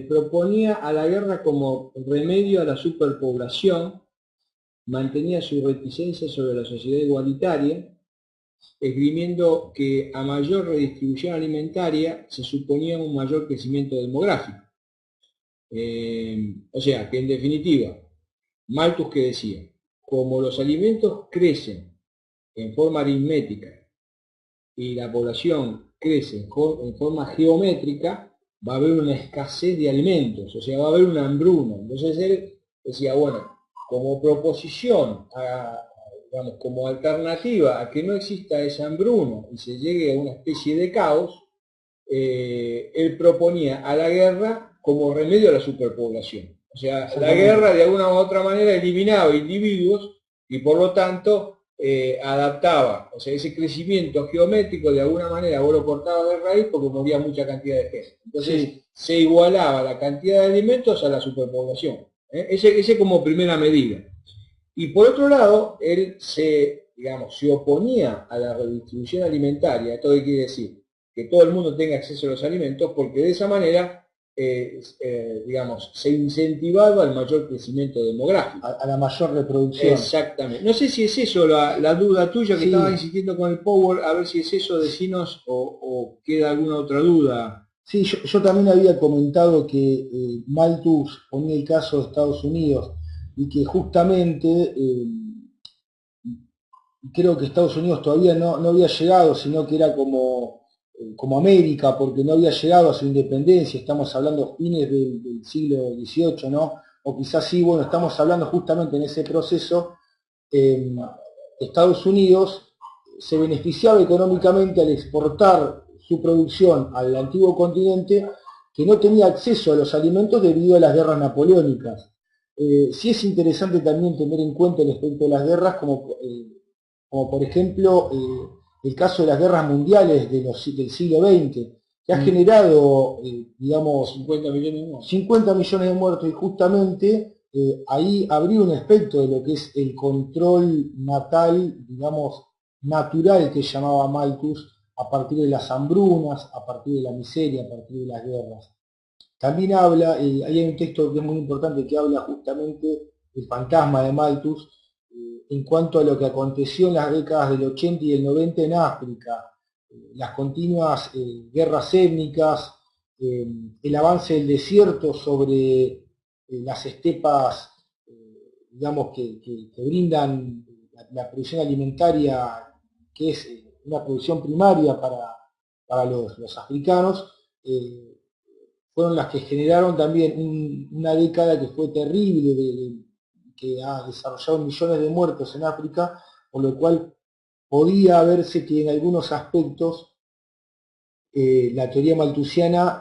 proponía a la guerra como remedio a la superpoblación, mantenía su reticencia sobre la sociedad igualitaria, esgrimiendo que a mayor redistribución alimentaria se suponía un mayor crecimiento demográfico. O sea, que en definitiva, Malthus que decía, como los alimentos crecen en forma aritmética y la población crece en forma geométrica, va a haber una escasez de alimentos, o sea, va a haber una hambruna. Entonces él decía, bueno, como proposición, digamos, como alternativa a que no exista esa hambruna y se llegue a una especie de caos, él proponía a la guerra como remedio a la superpoblación. O sea, la guerra de alguna u otra manera eliminaba individuos y por lo tanto adaptaba, o sea, ese crecimiento geométrico de alguna manera vos lo cortabas de raíz porque moría mucha cantidad de gente. Entonces se igualaba la cantidad de alimentos a la superpoblación. Ese como primera medida. Y por otro lado, él se oponía a la redistribución alimentaria. ¿Esto qué quiere decir? Que todo el mundo tenga acceso a los alimentos, porque de esa manera, se incentivaba el mayor crecimiento demográfico. A la mayor reproducción. Exactamente. No sé si es eso la duda tuya que estabas insistiendo con el Power, a ver si es eso, decinos, o queda alguna otra duda. Sí, yo también había comentado que Malthus ponía el caso de Estados Unidos y que justamente creo que Estados Unidos todavía no había llegado, sino que era como América, porque no había llegado a su independencia, estamos hablando fines del siglo XVIII, ¿no? O quizás sí, bueno, estamos hablando justamente en ese proceso, Estados Unidos se beneficiaba económicamente al exportar su producción al antiguo continente, que no tenía acceso a los alimentos debido a las guerras napoleónicas. Sí es interesante también tener en cuenta el aspecto de las guerras, como por ejemplo el caso de las guerras mundiales del siglo XX, que ha generado, digamos, 50 millones de muertos, y justamente ahí habría un aspecto de lo que es el control natal, digamos, natural, que llamaba Malthus, a partir de las hambrunas, a partir de la miseria, a partir de las guerras. También habla, ahí hay un texto que es muy importante que habla justamente del fantasma de Malthus, en cuanto a lo que aconteció en las décadas del 80 y del 90 en África, las continuas guerras étnicas, el avance del desierto sobre las estepas, digamos, que brindan la producción alimentaria, que es una producción primaria para los africanos, fueron las que generaron también una década que fue terrible, que ha desarrollado millones de muertos en África, por lo cual podía verse que en algunos aspectos la teoría malthusiana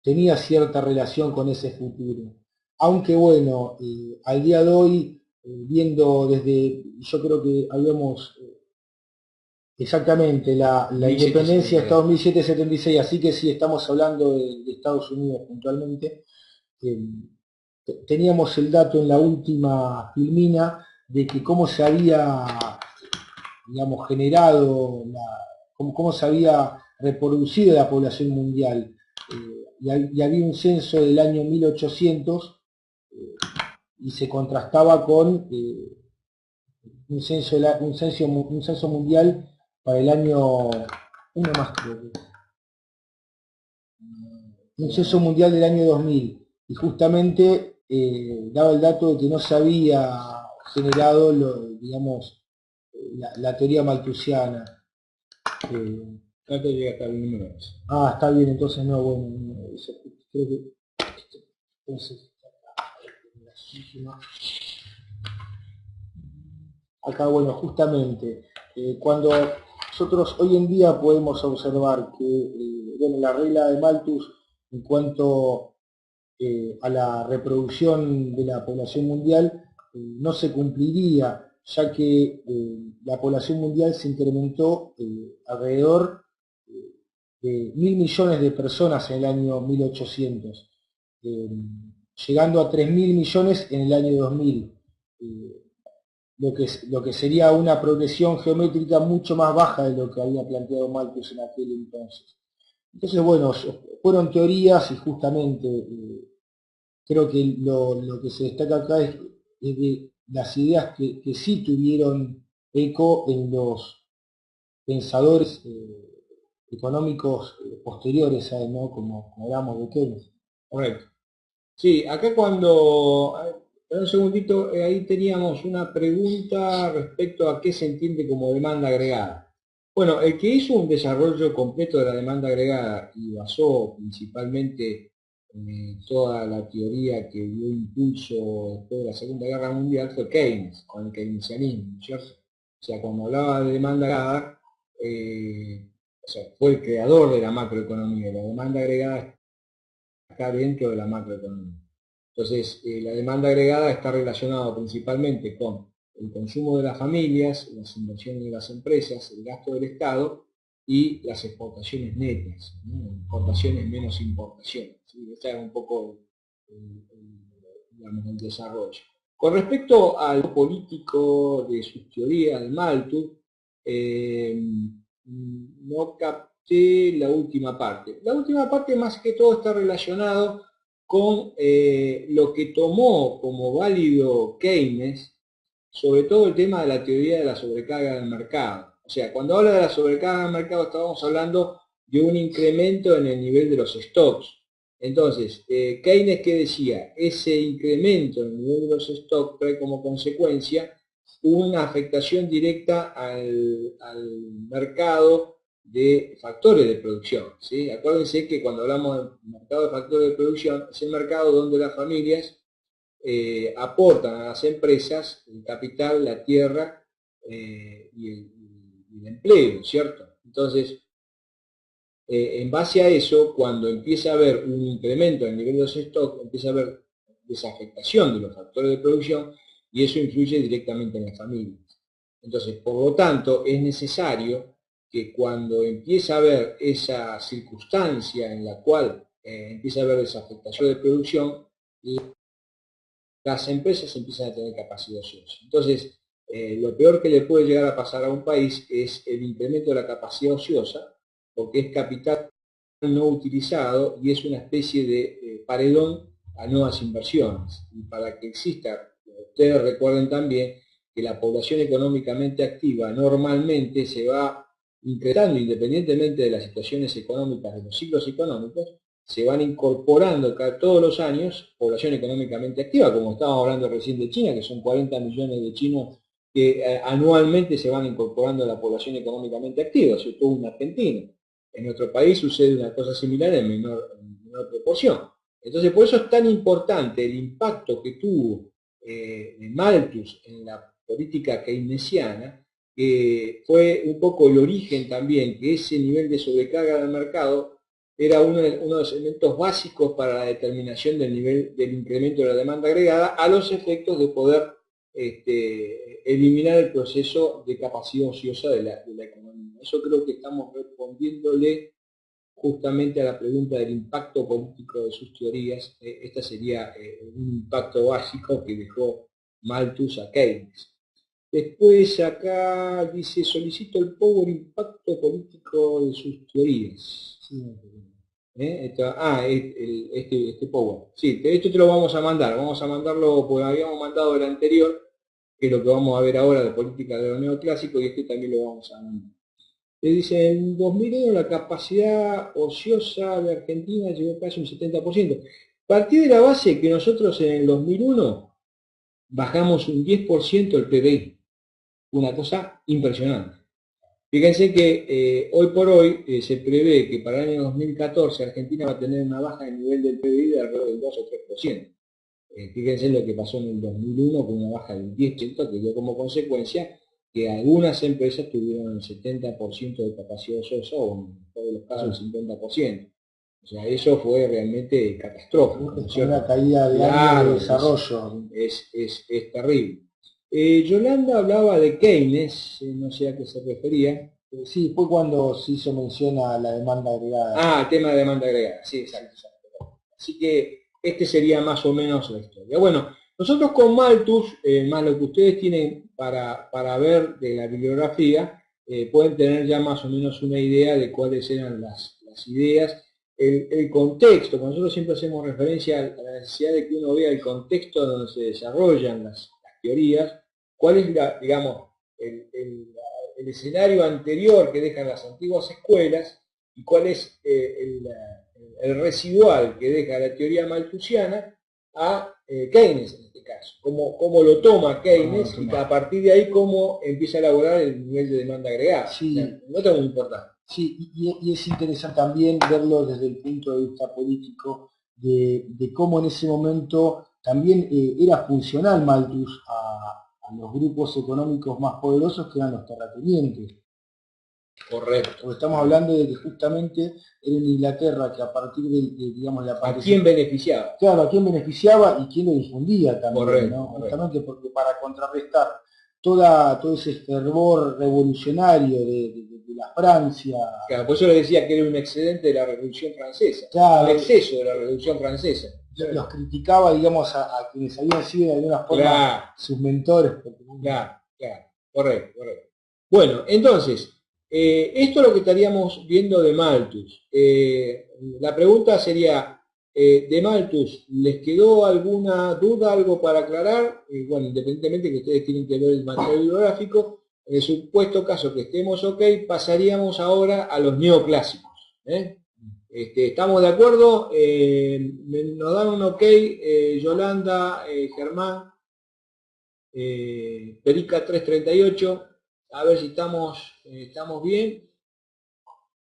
tenía cierta relación con ese futuro. Aunque bueno, al día de hoy, viendo yo creo que habíamos exactamente la independencia de Estados Unidos 1776, así que sí, estamos hablando de Estados Unidos puntualmente. Teníamos el dato en la última filmina de que cómo se había, digamos, generado, cómo se había reproducido la población mundial. Y había un censo del año 1800 y se contrastaba con un censo mundial para el año, un censo mundial del año 2000, y justamente daba el dato de que no se había generado, digamos, la teoría malthusiana. No te llega hasta el número 11. Está bien, entonces no, bueno, creo que entonces acá, bueno, justamente cuando nosotros hoy en día podemos observar que bueno, la regla de Malthus en cuanto a la reproducción de la población mundial no se cumpliría, ya que la población mundial se incrementó alrededor de 1.000 millones de personas en el año 1800, llegando a 3.000 millones en el año 2000. Lo que sería una progresión geométrica mucho más baja de lo que había planteado Malthus en aquel entonces. Entonces, bueno, fueron teorías y justamente creo que lo que se destaca acá es de las ideas que sí tuvieron eco en los pensadores económicos posteriores a él, ¿no? Como hablamos de Keynes. Correcto. Sí, acá cuando... un segundito, ahí teníamos una pregunta respecto a qué se entiende como demanda agregada. Bueno, el que hizo un desarrollo completo de la demanda agregada y basó principalmente toda la teoría que dio impulso después de la Segunda Guerra Mundial fue Keynes, con el keynesianismo, ¿cierto? O sea, cuando hablaba de demanda agregada, o sea, fue el creador de la macroeconomía. La demanda agregada está dentro de la macroeconomía. Entonces, la demanda agregada está relacionada principalmente con el consumo de las familias, las inversiones de las empresas, el gasto del Estado y las exportaciones netas, ¿no? Importaciones menos importaciones. ¿Sí? Este es un poco digamos, el desarrollo. Con respecto al político de sus teorías de Malthus, no capté la última parte. La última parte más que todo está relacionado con lo que tomó como válido Keynes, sobre todo el tema de la teoría de la sobrecarga del mercado. O sea, cuando habla de la sobrecarga del mercado estábamos hablando de un incremento en el nivel de los stocks. Entonces, Keynes, ¿qué decía? Ese incremento en el nivel de los stocks trae como consecuencia una afectación directa al mercado de factores de producción, ¿sí? Acuérdense que cuando hablamos del mercado de factores de producción, es el mercado donde las familias aportan a las empresas el capital, la tierra y el empleo, ¿cierto? Entonces, en base a eso, cuando empieza a haber un incremento en el nivel de los stocks, empieza a haber desafectación de los factores de producción y eso influye directamente en las familias. Entonces, por lo tanto, es necesario que cuando empieza a haber esa circunstancia en la cual empieza a haber desafectación de producción, las empresas empiezan a tener capacidad ociosa. Entonces, lo peor que le puede llegar a pasar a un país es el incremento de la capacidad ociosa, porque es capital no utilizado y es una especie de paredón a nuevas inversiones. Y para que exista, ustedes recuerden también que la población económicamente activa normalmente se va incrementando independientemente de las situaciones económicas, de los ciclos económicos, se van incorporando todos los años población económicamente activa, como estábamos hablando recién de China, que son 40 millones de chinos que anualmente se van incorporando a la población económicamente activa, sobre todo en Argentina. En nuestro país sucede una cosa similar en menor proporción. Entonces, por eso es tan importante el impacto que tuvo Malthus en la política keynesiana, que fue un poco el origen también, que ese nivel de sobrecarga del mercado era uno de los elementos básicos para la determinación del nivel del incremento de la demanda agregada a los efectos de poder eliminar el proceso de capacidad ociosa de la economía. Eso creo que estamos respondiéndole justamente a la pregunta del impacto político de sus teorías. Este sería un impacto básico que dejó Malthus a Keynes. Después acá dice, solicito el power impacto político de sus teorías. Este power. Sí, esto te lo vamos a mandarlo, porque habíamos mandado el anterior, que es lo que vamos a ver ahora de política de lo neoclásico, y este también lo vamos a mandar. Le dice, en 2001 la capacidad ociosa de Argentina llegó casi un 70%. Partí de la base que nosotros en el 2001 bajamos un 10% el PBI. Una cosa impresionante. Fíjense que hoy por hoy se prevé que para el año 2014 Argentina va a tener una baja de nivel del PBI de alrededor del 2 o 3%. Fíjense lo que pasó en el 2001 con una baja del 10%, que dio como consecuencia que algunas empresas tuvieron el 70% de capacidad ociosa o en todos los casos el 50%. O sea, eso fue realmente catastrófico. Es una caída de años de desarrollo. Es terrible. Yolanda hablaba de Keynes, no sé a qué se refería. Sí, fue cuando se hizo mención a la demanda agregada. Ah, tema de demanda agregada, sí, exacto. Así que este sería más o menos la historia. Bueno, nosotros con Malthus, más lo que ustedes tienen para ver de la bibliografía, pueden tener ya más o menos una idea de cuáles eran las ideas, el contexto. Nosotros siempre hacemos referencia a la necesidad de que uno vea el contexto donde se desarrollan las teorías, cuál es digamos, el escenario anterior que dejan las antiguas escuelas y cuál es el residual que deja la teoría malthusiana a Keynes en este caso. Cómo lo toma Keynes y a partir de ahí cómo empieza a elaborar el nivel de demanda agregada. Sí. No es muy importante. Sí, y es interesante también verlo desde el punto de vista político, de cómo en ese momento también era funcional Malthus a los grupos económicos más poderosos que eran los terratenientes. Correcto. Porque estamos hablando de que justamente era en Inglaterra que a partir de digamos, la ¿A quién beneficiaba? Claro, a quién beneficiaba y quién lo difundía también, correcto, ¿no? Correcto. Justamente porque para contrarrestar todo ese fervor revolucionario de la Francia. Claro, por eso le decía que era un excedente de la Revolución Francesa, claro, un exceso de la Revolución Francesa. Los criticaba, digamos, a quienes habían sido de alguna forma sus mentores. Claro, correcto. Bueno, entonces, esto es lo que estaríamos viendo de Malthus. La pregunta sería, de Malthus, ¿les quedó alguna duda, algo para aclarar? Bueno, independientemente que ustedes tienen que ver el material bibliográfico, en el supuesto caso que estemos ok, pasaríamos ahora a los neoclásicos. ¿Estamos de acuerdo? Nos dan un ok, Yolanda, Germán, Perica 338, a ver si estamos bien.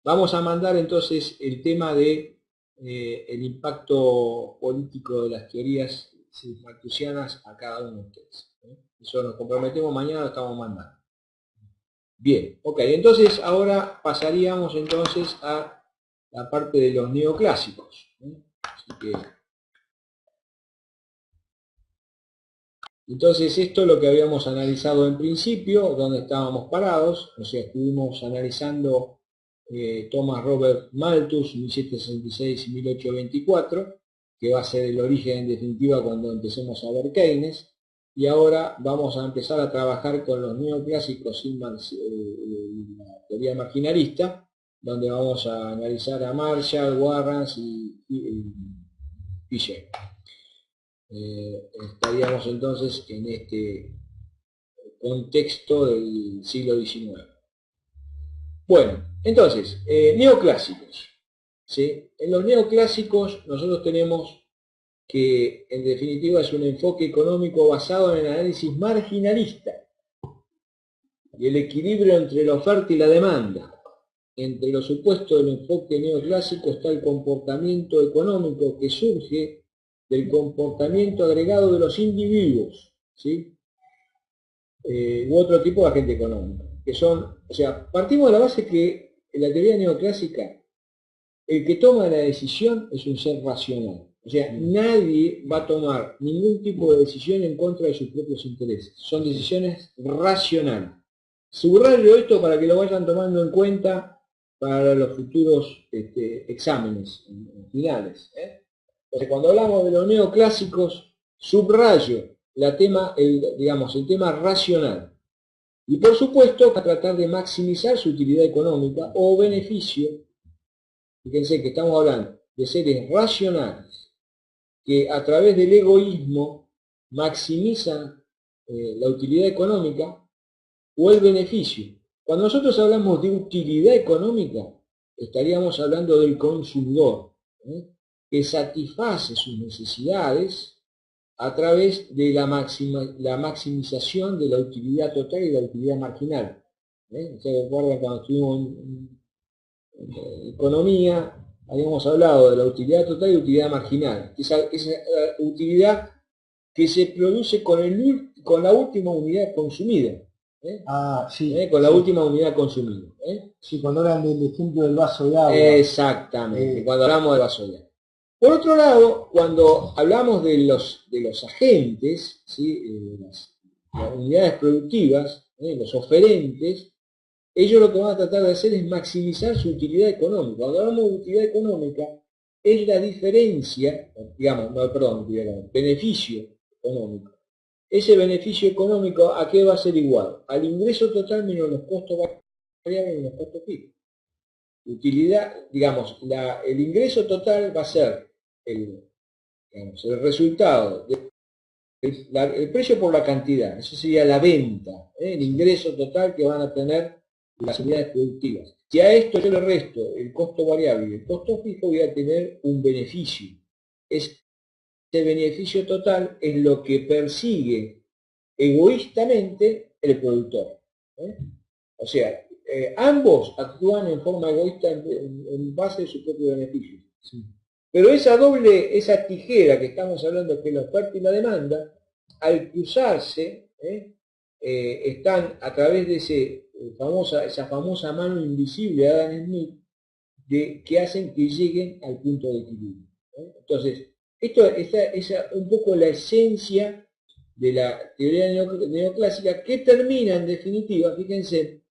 Vamos a mandar entonces el tema de el impacto político de las teorías malthusianas a cada uno de ustedes. Eso nos comprometemos, mañana lo estamos mandando. Bien, ok, entonces ahora pasaríamos entonces a la parte de los neoclásicos. Así que, entonces esto es lo que habíamos analizado en principio, donde estábamos parados, o sea, estuvimos analizando Thomas Robert Malthus, 1766-1824, que va a ser el origen en definitiva cuando empecemos a ver Keynes, y ahora vamos a empezar a trabajar con los neoclásicos sin la teoría marginalista, donde vamos a analizar a Marshall, Warrants y Fisher. Estaríamos entonces en este contexto del siglo XIX. Bueno, entonces, neoclásicos. ¿Sí? En los neoclásicos nosotros tenemos que en definitiva es un enfoque económico basado en el análisis marginalista y el equilibrio entre la oferta y la demanda. Entre los supuestos del enfoque neoclásico está el comportamiento económico que surge del comportamiento agregado de los individuos, ¿sí? U otro tipo de agente económico, que son, o sea, partimos de la base que en la teoría neoclásica el que toma la decisión es un ser racional. O sea, nadie va a tomar ningún tipo de decisión en contra de sus propios intereses. Son decisiones racionales. Subrayo esto para que lo vayan tomando en cuenta para los futuros exámenes finales. Entonces, cuando hablamos de los neoclásicos, subrayo el tema racional. Y por supuesto, a tratar de maximizar su utilidad económica o beneficio. Fíjense que estamos hablando de seres racionales que a través del egoísmo maximizan la utilidad económica o el beneficio. Cuando nosotros hablamos de utilidad económica, estaríamos hablando del consumidor, que satisface sus necesidades a través de la maximización de la utilidad total y la utilidad marginal. ¿Se recuerdan cuando estuvimos en economía? Habíamos hablado de la utilidad total y utilidad marginal. Esa utilidad que se produce con la última unidad consumida. Con la última unidad consumida. Sí, cuando hablan del ejemplo del vaso de agua. Exactamente, cuando hablamos del vaso de agua. Por otro lado, cuando hablamos de los agentes, ¿sí? Las unidades productivas, los oferentes, ellos lo que van a tratar de hacer es maximizar su utilidad económica. Cuando hablamos de utilidad económica, es la diferencia, beneficio económico. Ese beneficio económico, ¿a qué va a ser igual? Al ingreso total menos los costos variables menos los costos fijos. Utilidad, el ingreso total va a ser el resultado, el precio por la cantidad, eso sería la venta, el ingreso total que van a tener las unidades productivas. Si a esto yo le resto el costo variable y el costo fijo, voy a tener un beneficio. Este beneficio total es lo que persigue egoístamente el productor. O sea, ambos actúan en forma egoísta en base de su propio beneficio. Sí. Pero esa tijera que estamos hablando, que es la oferta y la demanda, al cruzarse, están a través de esa famosa mano invisible de Adam Smith, que hacen que lleguen al punto de equilibrio. Entonces, esto es un poco la esencia de la teoría neoclásica, que termina en definitiva, fíjense,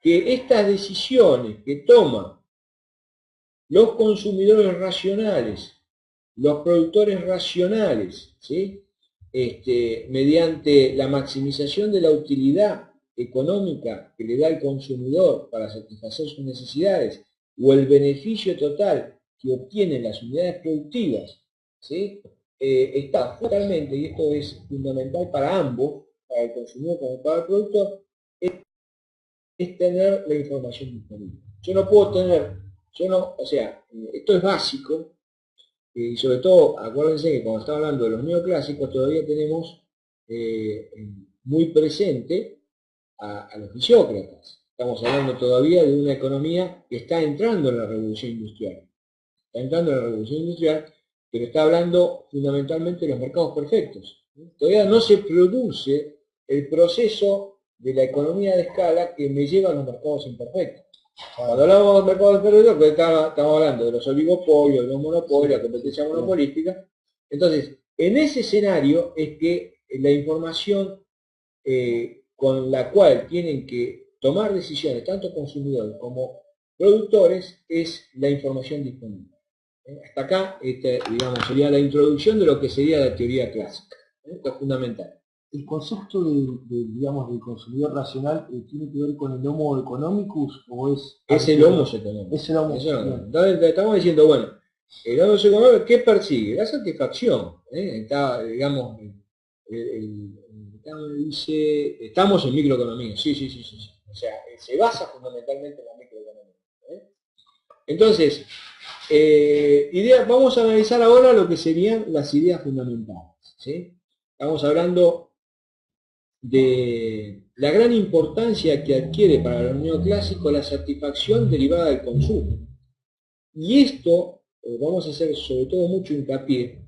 que estas decisiones que toman los consumidores racionales, los productores racionales, ¿sí? Mediante la maximización de la utilidad económica que le da el consumidor para satisfacer sus necesidades, o el beneficio total que obtienen las unidades productivas, ¿sí? Está totalmente, y esto es fundamental para ambos, para el consumidor como para el productor, es tener la información disponible. Yo no puedo tener Yo no, o sea, esto es básico, y sobre todo, acuérdense que cuando estamos hablando de los neoclásicos, todavía tenemos muy presente a los fisiócratas. Estamos hablando todavía de una economía que está entrando en la revolución industrial. Está entrando en la revolución industrial, pero está hablando fundamentalmente de los mercados perfectos. Todavía no se produce el proceso de la economía de escala que me lleva a los mercados imperfectos. Cuando hablamos de mercados imperfectos, pues estamos hablando de los oligopolios, de los monopolios, la competencia monopolística. Entonces, en ese escenario es que la información con la cual tienen que tomar decisiones, tanto consumidores como productores, es la información disponible. Hasta acá, digamos, sería la introducción de lo que sería la teoría clásica. Esto es fundamental. El concepto digamos, del consumidor racional tiene que ver con el homo economicus o es el homo economicus. Es el homo economicus. Entonces estamos diciendo, bueno, el homo economicus, ¿qué persigue? La satisfacción. Está, digamos, dice, estamos en microeconomía. Sí. O sea, se basa fundamentalmente en la microeconomía. Entonces, vamos a analizar ahora lo que serían las ideas fundamentales. ¿Sí? Estamos hablando de la gran importancia que adquiere para los neoclásicos la satisfacción derivada del consumo. Y esto vamos a hacer sobre todo mucho hincapié,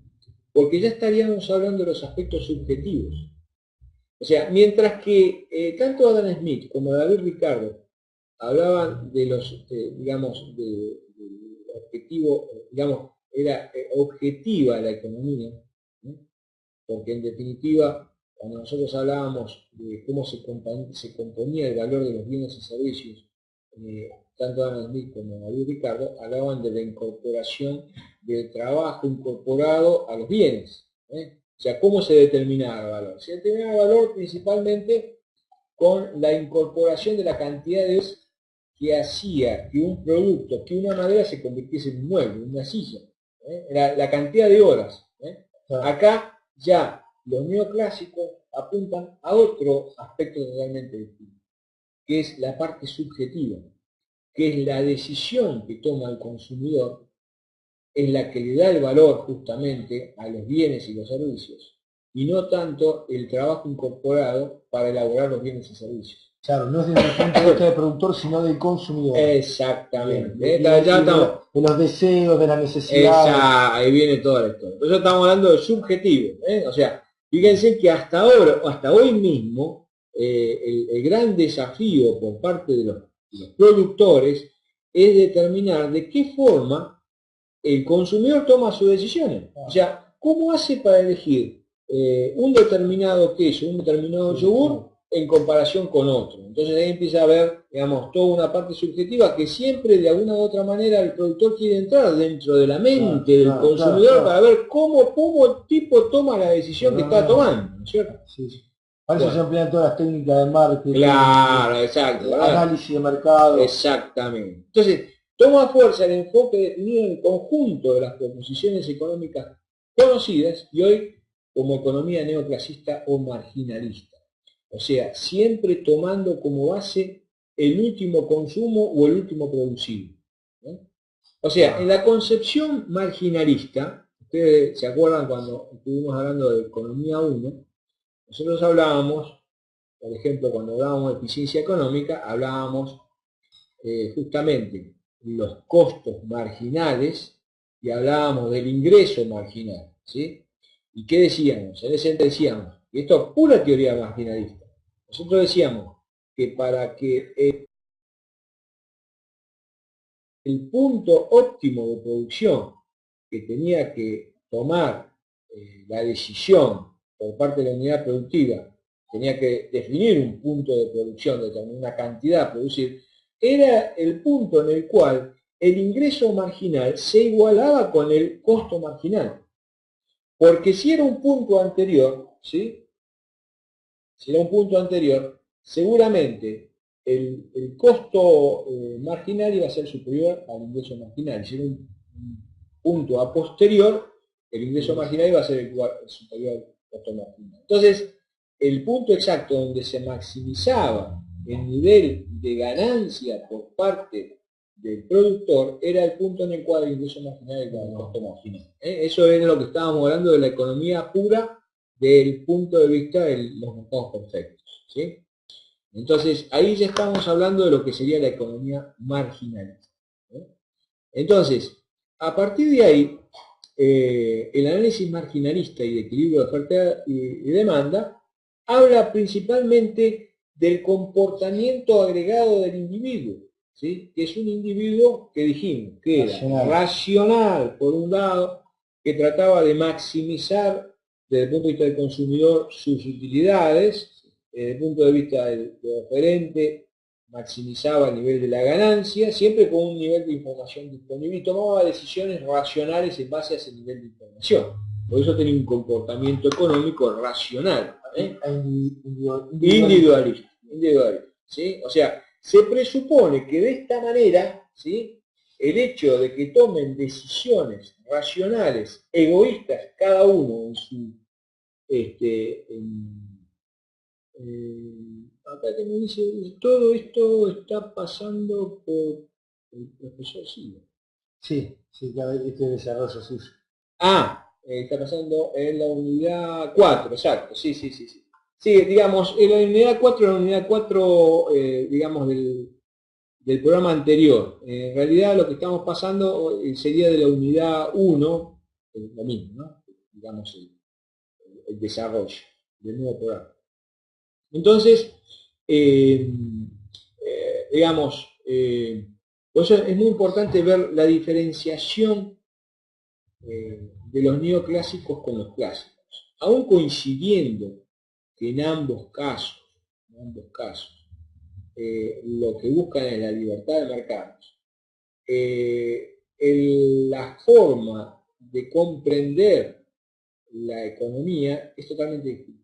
porque ya estaríamos hablando de los aspectos subjetivos. O sea, mientras que tanto Adam Smith como David Ricardo hablaban de los, digamos, de objetivo, digamos, era objetiva la economía, ¿no? Porque en definitiva, cuando nosotros hablábamos de cómo se componía el valor de los bienes y servicios, tanto Adam Smith como David Ricardo hablaban de la incorporación del trabajo incorporado a los bienes. O sea, ¿cómo se determinaba el valor? Se determinaba el valor principalmente con la incorporación de la cantidad de horas que hacía que un producto, que una madera se convirtiese en un mueble, en una silla. La cantidad de horas. Acá ya los neoclásicos apuntan a otro aspecto totalmente distinto, que es la parte subjetiva, que es la decisión que toma el consumidor, es la que le da el valor justamente a los bienes y los servicios, y no tanto el trabajo incorporado para elaborar los bienes y servicios. Claro, no es desde el punto de vista del productor, sino del consumidor. Exactamente. Ya estamos. De los deseos, de la necesidad. Ahí viene toda la historia. Entonces estamos hablando de subjetivo. O sea, fíjense que hasta ahora, hasta hoy mismo, el gran desafío por parte de los productores es determinar de qué forma el consumidor toma sus decisiones. O sea, ¿cómo hace para elegir un determinado queso, un determinado yogur en comparación con otro? Entonces ahí empieza a haber, digamos, toda una parte subjetiva que siempre de alguna u otra manera el productor quiere entrar dentro de la mente del consumidor para ver cómo el tipo toma la decisión que está tomando, ¿no es cierto? Sí. Para eso se emplean todas las técnicas de marketing. Claro, exacto. Análisis de mercado. Exactamente. Entonces, toma fuerza el enfoque definido en el conjunto de las proposiciones económicas conocidas y hoy como economía neoclasista o marginalista. O sea, siempre tomando como base el último consumo o el último producido. O sea, en la concepción marginalista, ustedes se acuerdan cuando estuvimos hablando de economía 1, nosotros hablábamos, por ejemplo, cuando hablábamos de eficiencia económica, hablábamos justamente los costos marginales y hablábamos del ingreso marginal, ¿sí? ¿Y qué decíamos? En ese decíamos, y esto es pura teoría marginalista, nosotros decíamos que para que el punto óptimo de producción que tenía que tomar la decisión por parte de la unidad productiva, tenía que definir un punto de producción, determinar una cantidad a producir, era el punto en el cual el ingreso marginal se igualaba con el costo marginal. Porque si era un punto anterior, ¿sí? Si era un punto anterior, seguramente el costo marginal iba a ser superior al ingreso marginal. Si era un punto a posterior, el ingreso marginal iba a ser superior al costo marginal. Entonces, el punto exacto donde se maximizaba el nivel de ganancia por parte del productor era el punto en el cual el ingreso marginal era el costo marginal. Eso era lo que estábamos hablando de la economía pura del punto de vista de los mercados perfectos, ¿sí? Entonces, ahí ya estamos hablando de lo que sería la economía marginalista. Entonces, a partir de ahí, el análisis marginalista y de equilibrio de oferta y demanda habla principalmente del comportamiento agregado del individuo, ¿sí? Que es un individuo que dijimos que era racional, por un lado, que trataba de maximizar desde el punto de vista del consumidor sus utilidades, desde el punto de vista del oferente maximizaba el nivel de la ganancia, siempre con un nivel de información disponible y tomaba decisiones racionales en base a ese nivel de información. Por eso tenía un comportamiento económico racional, individualista, ¿sí? O sea, se presupone que de esta manera, ¿sí?, el hecho de que tomen decisiones racionales, egoístas, cada uno en su acá que me dice, todo esto está pasando por el profesor Silva. Sí, este desarrollo suyo. Está pasando en la unidad 4, exacto, sí. Sí, digamos, en la unidad 4, digamos, del programa anterior. En realidad lo que estamos pasando sería de la unidad 1, lo mismo, ¿no? Digamos, el desarrollo del nuevo programa. Entonces, digamos, por eso es muy importante ver la diferenciación de los neoclásicos con los clásicos. Aún coincidiendo que en ambos casos, lo que buscan es la libertad de mercados, la forma de comprender la economía es totalmente distinta.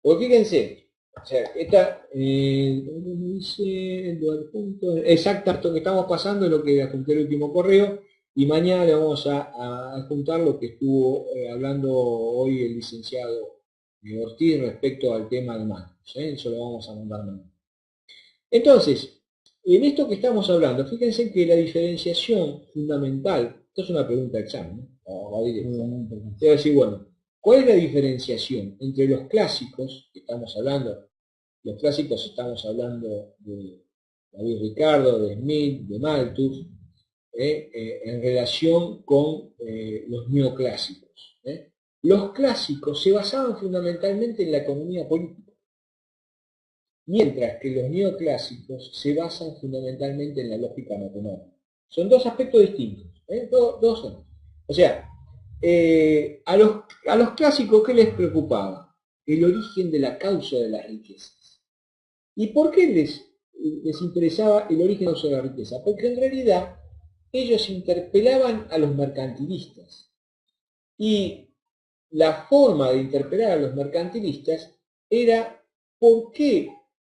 Porque fíjense, o sea, esta exacto, esto que estamos pasando es lo que adjunté el último correo, y mañana le vamos a adjuntar lo que estuvo hablando hoy el licenciado Ortiz respecto al tema de Marcos. Eso lo vamos a mandar mañana. Entonces, en esto que estamos hablando, fíjense que la diferenciación fundamental, esto es una pregunta de examen, ¿no? Te voy a decir, bueno, ¿cuál es la diferenciación entre los clásicos, que estamos hablando, los clásicos estamos hablando de David Ricardo, de Smith, de Malthus, en relación con los neoclásicos? Los clásicos se basaban fundamentalmente en la economía política, mientras que los neoclásicos se basan fundamentalmente en la lógica matemática. Son dos aspectos distintos. O sea, a los clásicos, ¿qué les preocupaba? El origen de la causa de las riquezas. ¿Y por qué les interesaba el origen de la causa de la riqueza? Porque en realidad ellos interpelaban a los mercantilistas. Y la forma de interpelar a los mercantilistas era por qué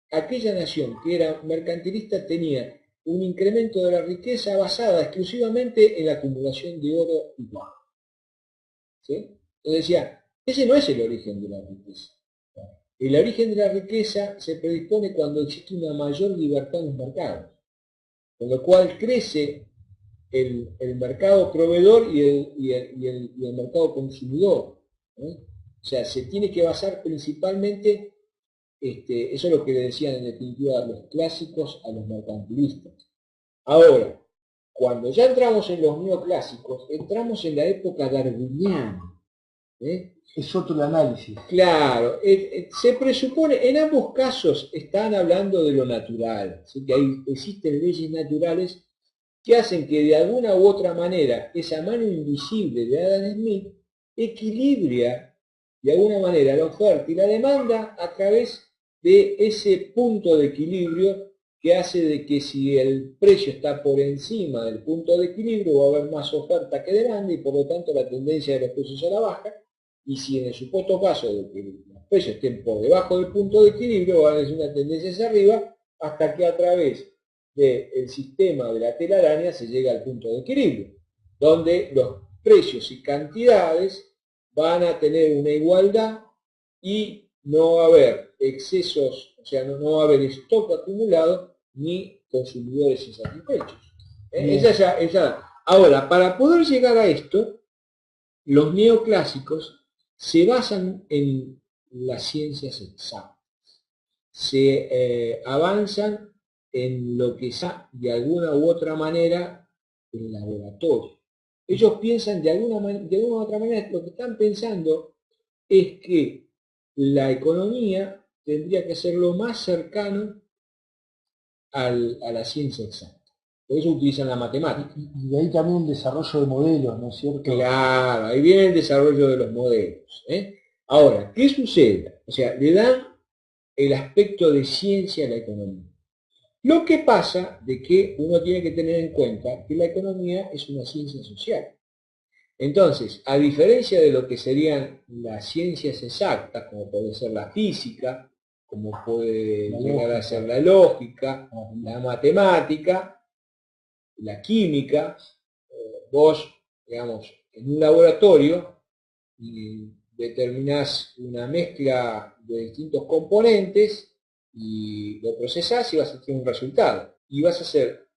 aquella nación que era mercantilista tenía un incremento de la riqueza basada exclusivamente en la acumulación de oro y plata. ¿Sí? Entonces decía, ese no es el origen de la riqueza. El origen de la riqueza se predispone cuando existe una mayor libertad en los mercados, con lo cual crece el mercado proveedor y el mercado consumidor. O sea, se tiene que basar principalmente, eso es lo que le decían en definitiva los clásicos a los mercantilistas. Ahora, cuando ya entramos en los neoclásicos, entramos en la época darwiniana. Es otro el análisis. Claro, se presupone, en ambos casos están hablando de lo natural, ¿sí? Que ahí existen leyes naturales que hacen que de alguna u otra manera esa mano invisible de Adam Smith equilibra de alguna manera la oferta y la demanda a través de ese punto de equilibrio que hace de que si el precio está por encima del punto de equilibrio va a haber más oferta que demanda y por lo tanto la tendencia de los precios a la baja, y si en el supuesto caso de que los precios estén por debajo del punto de equilibrio va a haber una tendencia hacia arriba hasta que a través del sistema de la telaraña se llega al punto de equilibrio, donde los precios y cantidades van a tener una igualdad y no va a haber excesos, o sea, no va a haber stock acumulado ni consumidores insatisfechos. Ahora, para poder llegar a esto, los neoclásicos se basan en las ciencias exactas, se avanzan en lo que está de alguna u otra manera el laboratorio. Ellos piensan de alguna u otra manera, lo que están pensando es que la economía tendría que ser lo más cercano a la ciencia exacta. Por eso utilizan la matemática. Y de ahí también el desarrollo de modelos, ¿no es cierto? Claro, ahí viene el desarrollo de los modelos. Ahora, ¿qué sucede? O sea, le dan el aspecto de ciencia a la economía. Lo que pasa de que uno tiene que tener en cuenta que la economía es una ciencia social. Entonces, a diferencia de lo que serían las ciencias exactas, como puede ser la física, como puede llegar a ser la lógica, la matemática, la química, vos, digamos, en un laboratorio determinás una mezcla de distintos componentes y lo procesás y vas a tener un resultado. Y vas a hacer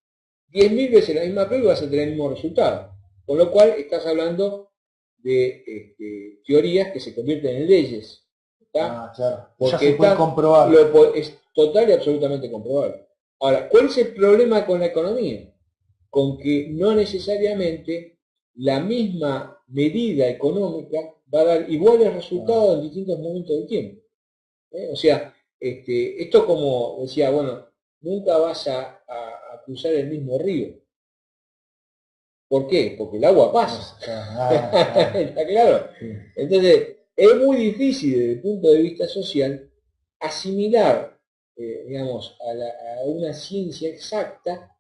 10.000 veces la misma prueba y vas a tener el mismo resultado. Con lo cual estás hablando de teorías que se convierten en leyes. Claro. Porque ya se puede comprobar. Es total y absolutamente comprobable. Ahora, ¿cuál es el problema con la economía? Con que no necesariamente la misma medida económica va a dar iguales resultados en distintos momentos del tiempo. O sea, esto como decía, bueno, nunca vas a cruzar el mismo río. ¿Por qué? Porque el agua pasa. ¿Está claro? Sí. Entonces, es muy difícil desde el punto de vista social asimilar, digamos, a una ciencia exacta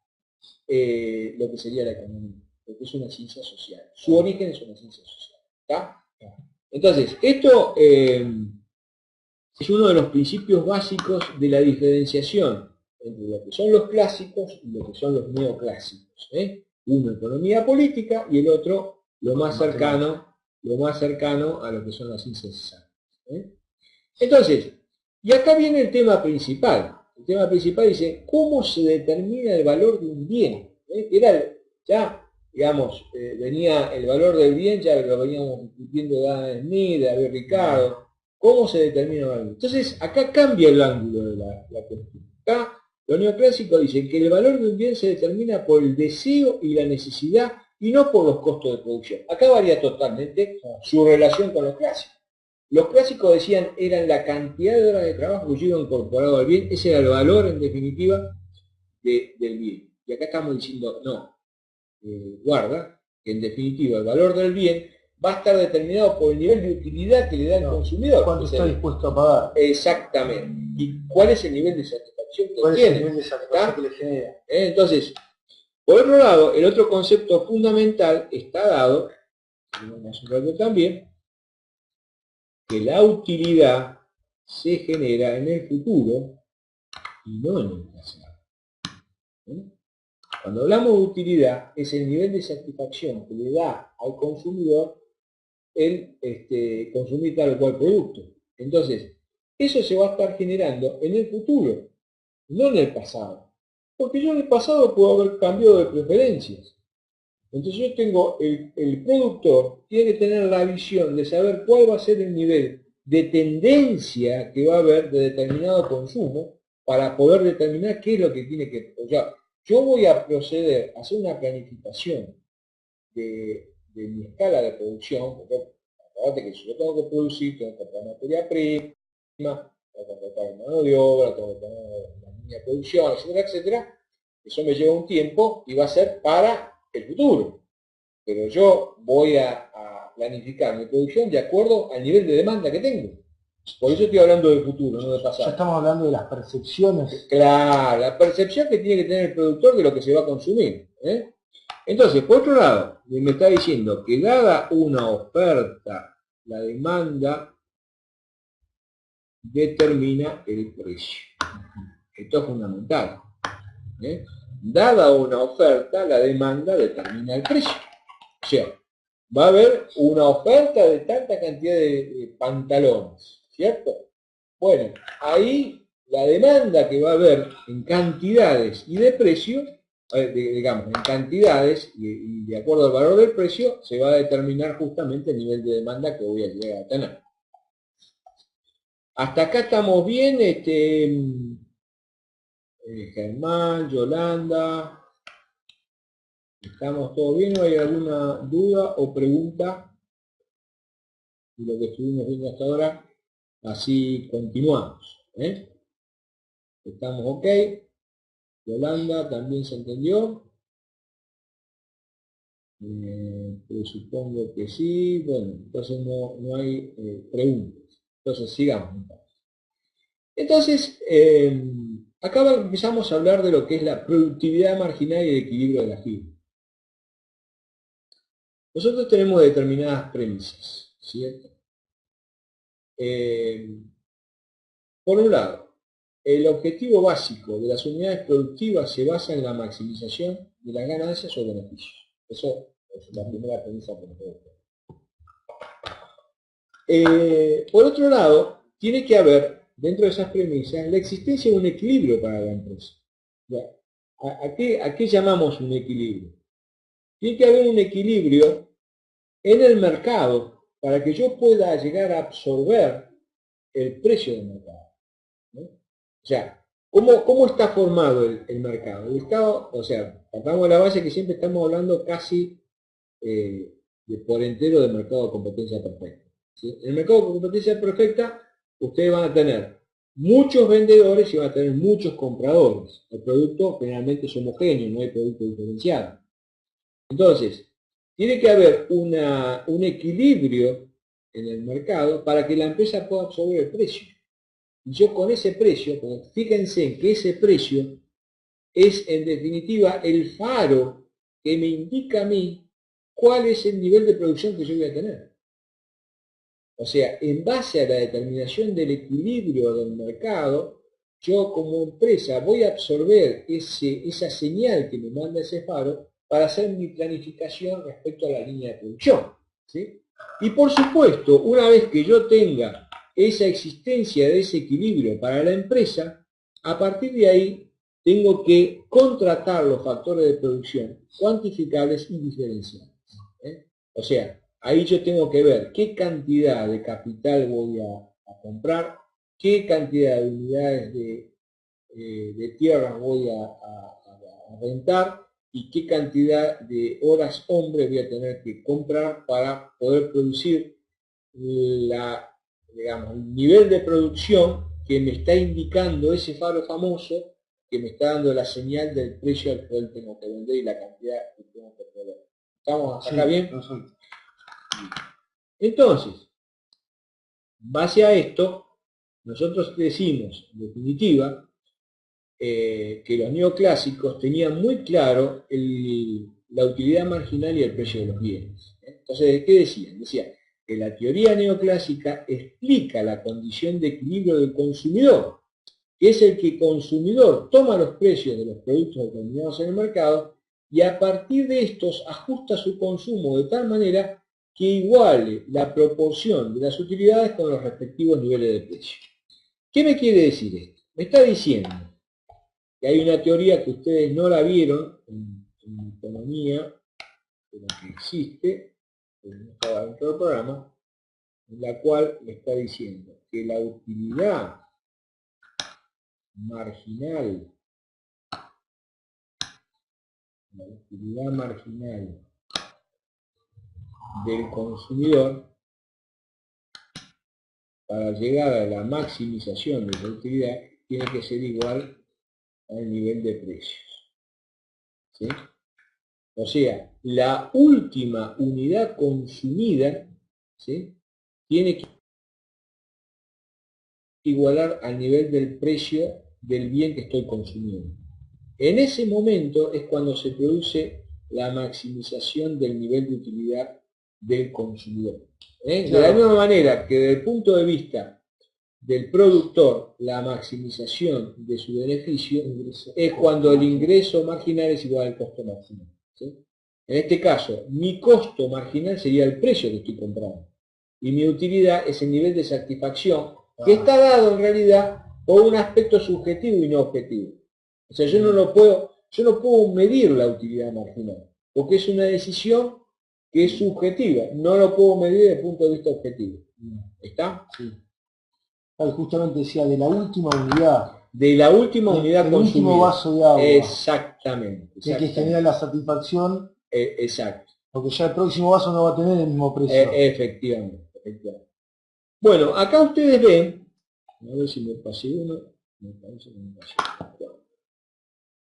lo que sería la economía, porque es una ciencia social. Su origen es una ciencia social. ¿Está? Entonces, esto es uno de los principios básicos de la diferenciación entre lo que son los clásicos y lo que son los neoclásicos. Uno economía política y el otro lo más cercano a lo que son las ciencias exactas. Entonces, y acá viene el tema principal. El tema principal dice, ¿cómo se determina el valor de un bien? Ya, digamos, venía el valor del bien, ya lo veníamos discutiendo de Adam Smith, de David Ricardo. ¿Cómo se determina el valor? Entonces, acá cambia el ángulo de la cuestión. Acá, los neoclásicos dicen que el valor de un bien se determina por el deseo y la necesidad y no por los costos de producción. Acá varía totalmente su relación con los clásicos. Los clásicos decían eran la cantidad de horas de trabajo que lleva incorporado al bien, ese era el valor en definitiva del bien. Y acá estamos diciendo, no, guarda, que en definitiva el valor del bien va a estar determinado por el nivel de utilidad que le da el consumidor. ¿Cuánto está dispuesto a pagar? Exactamente. ¿Y cuál es el nivel de satisfacción que tiene? ¿Cuál es el nivel de satisfacción que le genera? Entonces, por otro lado, el otro concepto fundamental está dado, tenemos un rato también, que la utilidad se genera en el futuro y no en el pasado. Cuando hablamos de utilidad, es el nivel de satisfacción que le da al consumidor el consumir tal o cual producto. Entonces, eso se va a estar generando en el futuro, no en el pasado. Porque yo en el pasado puedo haber cambiado de preferencias. Entonces yo tengo, el productor tiene que tener la visión de saber cuál va a ser el nivel de tendencia que va a haber de determinado consumo para poder determinar qué es lo que tiene que... O sea, yo voy a proceder a hacer una planificación de mi escala de producción, porque acuérdate que si yo tengo que producir, tengo que comprar materia prima, tengo que contratar mano de obra, tengo que tener una línea de producción, etcétera, etcétera. Eso me lleva un tiempo y va a ser para el futuro. Pero yo voy a planificar mi producción de acuerdo al nivel de demanda que tengo. Por eso estoy hablando del futuro, no del pasado. Ya estamos hablando de las percepciones. Claro, la percepción que tiene que tener el productor de lo que se va a consumir. Entonces, por otro lado, me está diciendo que dada una oferta, la demanda determina el precio. Esto es fundamental. Dada una oferta, la demanda determina el precio. O sea, va a haber una oferta de tanta cantidad de pantalones, ¿cierto? Bueno, ahí la demanda que va a haber en cantidades y de precio, digamos, en cantidades y de acuerdo al valor del precio, se va a determinar justamente el nivel de demanda que voy a llegar a tener. Hasta acá estamos bien, Germán, Yolanda, ¿estamos todos bien o hay alguna duda o pregunta de lo que estuvimos viendo hasta ahora? Así continuamos. ¿Estamos ok? Yolanda también se entendió. Supongo que sí. Bueno, entonces no hay preguntas. Entonces sigamos. Entonces, acá empezamos a hablar de lo que es la productividad marginal y el equilibrio de la fibra. Nosotros tenemos determinadas premisas, ¿cierto? Por un lado, el objetivo básico de las unidades productivas se basa en la maximización de las ganancias o beneficios. Eso es la primera premisa que nos debe tener. Por otro lado, tiene que haber, dentro de esas premisas, la existencia de un equilibrio para la empresa. ¿A qué llamamos un equilibrio? Tiene que haber un equilibrio en el mercado para que yo pueda llegar a absorber el precio del mercado, ¿no? O sea, ¿cómo está formado el mercado? O sea, partamos de la base que siempre estamos hablando casi de por entero del mercado de competencia perfecta, ¿sí? En el mercado de competencia perfecta, ustedes van a tener muchos vendedores y van a tener muchos compradores. El producto generalmente es homogéneo, no hay producto diferenciado. Entonces, tiene que haber un equilibrio en el mercado para que la empresa pueda absorber el precio. Y yo con ese precio, fíjense que ese precio es en definitiva el faro que me indica a mí cuál es el nivel de producción que yo voy a tener. O sea, en base a la determinación del equilibrio del mercado, yo como empresa voy a absorber esa señal que me manda ese faro para hacer mi planificación respecto a la línea de producción, ¿sí? Y por supuesto, una vez que yo tenga esa existencia de ese equilibrio para la empresa, a partir de ahí tengo que contratar los factores de producción cuantificables y diferenciables. O sea, ahí yo tengo que ver qué cantidad de capital voy a comprar, qué cantidad de unidades de tierras voy a rentar y qué cantidad de horas hombre voy a tener que comprar para poder producir digamos, el nivel de producción que me está indicando ese faro famoso que me está dando la señal del precio al cual tengo que vender y la cantidad que tengo que poner. ¿Estamos acá bien? Entonces, base a esto, nosotros decimos, en definitiva, que los neoclásicos tenían muy claro la utilidad marginal y el precio de los bienes. Entonces, ¿qué decían? Decían que la teoría neoclásica explica la condición de equilibrio del consumidor, que es el que el consumidor toma los precios de los productos determinados en el mercado y a partir de estos ajusta su consumo de tal manera que iguale la proporción de las utilidades con los respectivos niveles de precio. ¿Qué me quiere decir esto? Me está diciendo que hay una teoría que ustedes no la vieron en economía, pero que existe, pero no estaba dentro del programa, en la cual me está diciendo que la utilidad marginal del consumidor para llegar a la maximización de la utilidad tiene que ser igual al nivel de precios, ¿sí? O sea, la última unidad consumida, ¿sí?, tiene que igualar al nivel del precio del bien que estoy consumiendo. En ese momento es cuando se produce la maximización del nivel de utilidad del consumidor. De la misma manera que desde el punto de vista del productor, la maximización de su beneficio es cuando el ingreso marginal es igual al costo marginal, ¿sí? En este caso, mi costo marginal sería el precio que estoy comprando y mi utilidad es el nivel de satisfacción que está dado en realidad por un aspecto subjetivo y no objetivo. O sea, yo no puedo medir la utilidad marginal, porque es una decisión que es subjetiva, no lo puedo medir desde el punto de vista objetivo. ¿Está? Sí. Justamente decía de la última unidad. De la última unidad el consumida. Último vaso de agua. Exactamente. Que genera la satisfacción. Exacto. Porque ya el próximo vaso no va a tener el mismo precio. Efectivamente. Bueno, acá ustedes ven, a ver si me pasé uno, me parece que me pasé uno.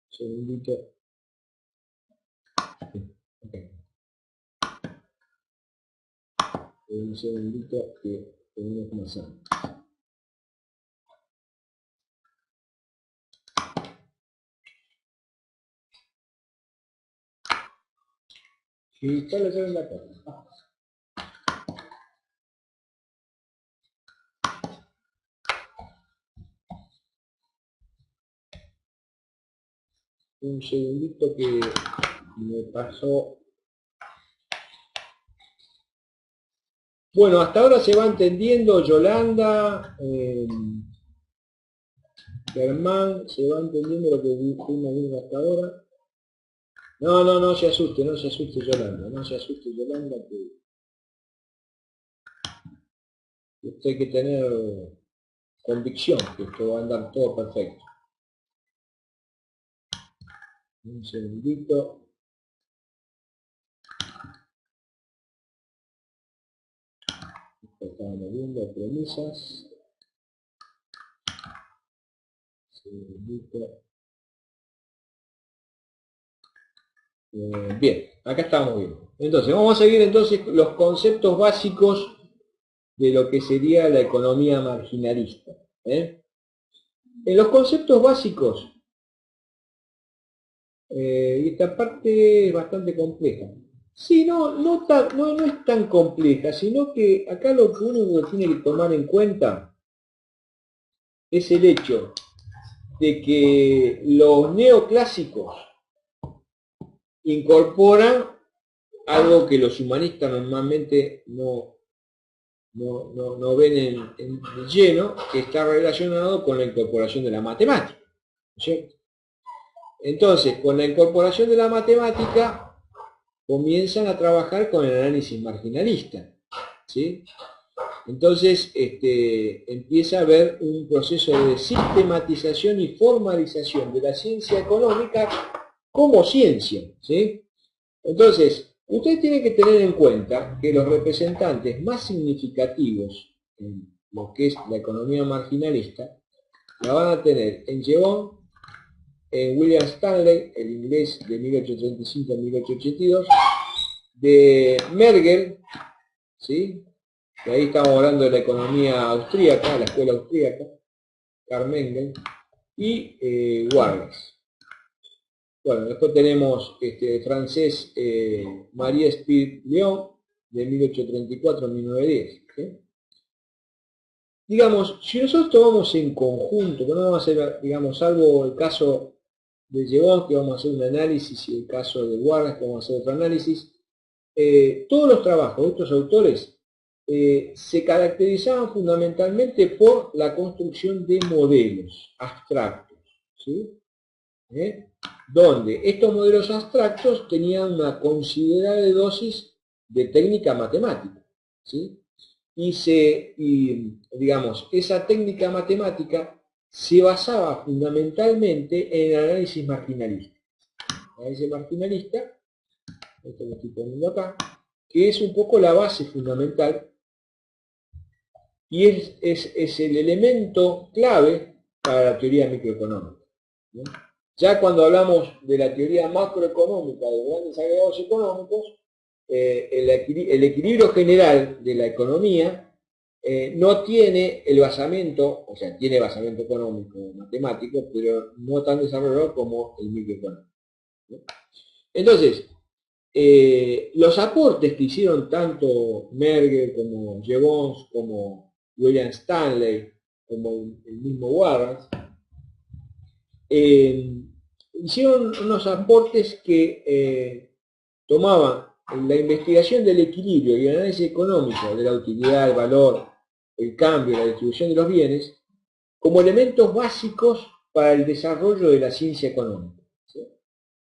Un segundito. Okay. Un segundito que tenemos que hacer. Y está la llave en la cara. Un segundito que me pasó. Bueno, hasta ahora se va entendiendo, Yolanda, Germán, se va entendiendo lo que fuimos viendo hasta ahora. No se asuste, Yolanda, no se asuste, Yolanda, que usted hay que tener convicción que esto va a andar todo perfecto. Un segundito. Estábamos viendo premisas. Segundito. Bien, acá estamos viendo. Entonces, vamos a seguir entonces los conceptos básicos de lo que sería la economía marginalista. En los conceptos básicos, y esta parte es bastante compleja. Sí, no es tan compleja, sino que acá lo que uno tiene que tomar en cuenta es el hecho de que los neoclásicos incorporan algo que los humanistas normalmente no ven en lleno, que está relacionado con la incorporación de la matemática, ¿cierto? Entonces, con la incorporación de la matemática, comienzan a trabajar con el análisis marginalista, ¿sí? Entonces, empieza a haber un proceso de sistematización y formalización de la ciencia económica como ciencia, ¿sí? Entonces, usted tiene que tener en cuenta que los representantes más significativos en lo que es la economía marginalista la van a tener en Jevons, en William Stanley, el inglés de 1835 a 1882, de Mergel, ¿sí? Y ahí estamos hablando de la economía austríaca, la escuela austríaca, Karl Mengel, y Warnes. Bueno, después tenemos francés Marie Spir-Léon, de 1834 a 1910. ¿sí? Digamos, si nosotros tomamos en conjunto, que no vamos a hacer, digamos, salvo el caso de Jevons, que vamos a hacer un análisis, y el caso de Warnes, que vamos a hacer otro análisis, todos los trabajos de estos autores se caracterizaban fundamentalmente por la construcción de modelos abstractos, ¿sí? Donde estos modelos abstractos tenían una considerable dosis de técnica matemática, ¿sí? Y digamos, esa técnica matemática se basaba fundamentalmente en el análisis marginalista. El análisis marginalista, esto lo estoy poniendo acá, que es un poco la base fundamental y es el elemento clave para la teoría microeconómica, ¿no? Ya cuando hablamos de la teoría macroeconómica de grandes agregados económicos, el equilibrio general de la economía no tiene el basamento, o sea, tiene basamento económico, matemático, pero no tan desarrollado como el microeconómico, ¿no? Entonces, los aportes que hicieron tanto Mergel como Jevons, como William Stanley, como el mismo Warren, hicieron unos aportes que tomaban la investigación del equilibrio y el análisis económico de la utilidad, el valor, el cambio, la distribución de los bienes, como elementos básicos para el desarrollo de la ciencia económica, ¿sí?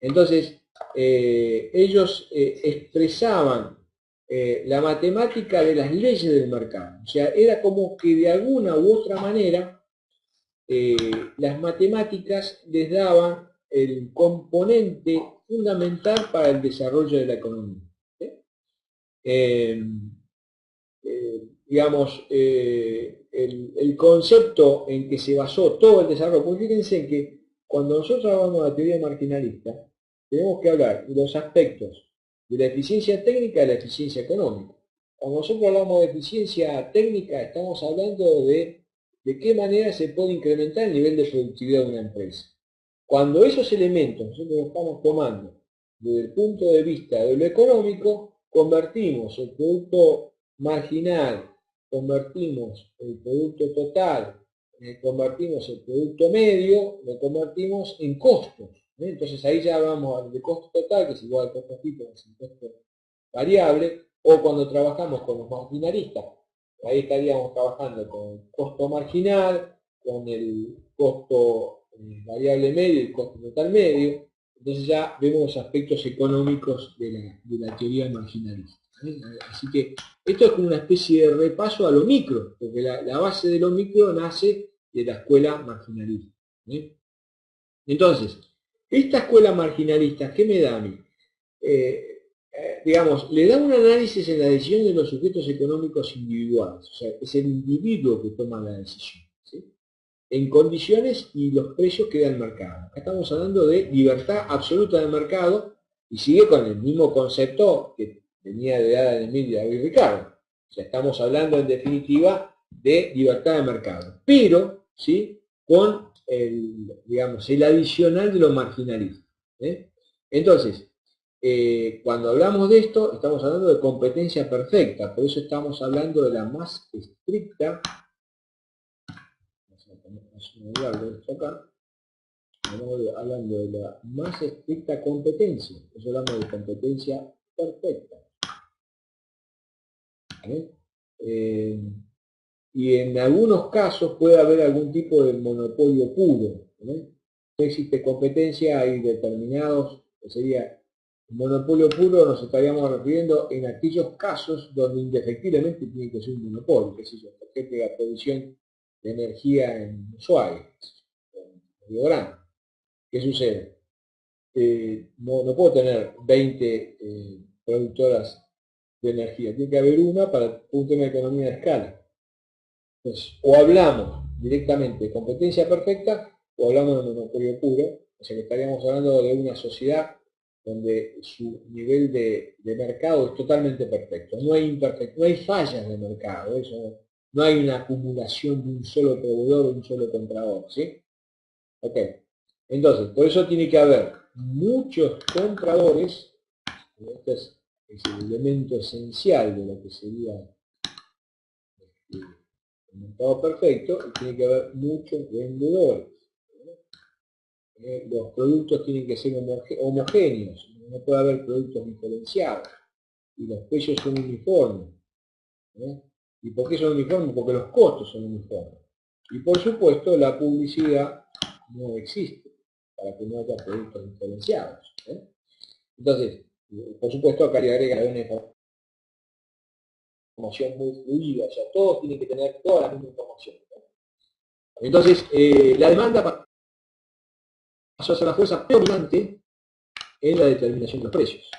Entonces, ellos expresaban la matemática de las leyes del mercado. O sea, era como que de alguna u otra manera las matemáticas les daban el componente fundamental para el desarrollo de la economía, ¿sí? Digamos, el concepto en que se basó todo el desarrollo, porque fíjense que cuando nosotros hablamos de la teoría marginalista, tenemos que hablar de los aspectos de la eficiencia técnica y la eficiencia económica. Cuando nosotros hablamos de eficiencia técnica, estamos hablando de qué manera se puede incrementar el nivel de productividad de una empresa. Cuando esos elementos nosotros los estamos tomando desde el punto de vista de lo económico, convertimos el producto marginal, convertimos el producto total, convertimos el producto medio, lo convertimos en costos. Entonces ahí ya hablamos de costo total, que es igual al costo fijo, que es el costo variable, o cuando trabajamos con los marginalistas, ahí estaríamos trabajando con el costo marginal, con el costo variable medio y el costo total medio. Entonces ya vemos los aspectos económicos de la teoría marginalista. Así que esto es como una especie de repaso a lo micro, porque la base de lo micro nace de la escuela marginalista. Entonces, esta escuela marginalista, ¿qué me da a mí? Digamos, le da un análisis en la decisión de los sujetos económicos individuales, o sea, es el individuo que toma la decisión, ¿sí? En condiciones y los precios que da el mercado. Acá estamos hablando de libertad absoluta del mercado y sigue con el mismo concepto que venía de Adam Smith y David Ricardo. O sea, estamos hablando en definitiva de libertad de mercado, pero ¿sí? Con digamos, el adicional de lo marginalista. Entonces, cuando hablamos de esto, estamos hablando de competencia perfecta, por eso estamos hablando de la más estricta. Estamos hablando de la más estricta competencia, eso hablamos de competencia perfecta. Y en algunos casos puede haber algún tipo de monopolio puro. No existe competencia, hay determinados, sería monopolio puro, nos estaríamos refiriendo en aquellos casos donde indefectiblemente tiene que ser un monopolio, que es eso, por ejemplo, la provisión de energía en Ushuaia, en Río Grande. ¿Qué sucede? No puedo tener 20 productoras de energía, tiene que haber una para un tema de economía de escala. Entonces, o hablamos directamente de competencia perfecta o hablamos de monopolio puro, o sea que estaríamos hablando de una sociedad donde su nivel de mercado es totalmente perfecto. No hay no hay fallas de mercado, no hay una acumulación de un solo proveedor o un solo comprador, ¿sí? Ok. Entonces, por eso tiene que haber muchos compradores, este es el elemento esencial de lo que sería el mercado perfecto, y tiene que haber muchos vendedores. Los productos tienen que ser homogéneos, no puede haber productos diferenciados, y los precios son uniformes. ¿Y por qué son uniformes? Porque los costos son uniformes. Y por supuesto la publicidad no existe, para que no haya productos diferenciados. Entonces, por supuesto acá le agrega una información muy fluida, o sea, todos tienen que tener toda la misma información. Entonces, la demanda pasó a ser la fuerza predominante en la determinación de los precios.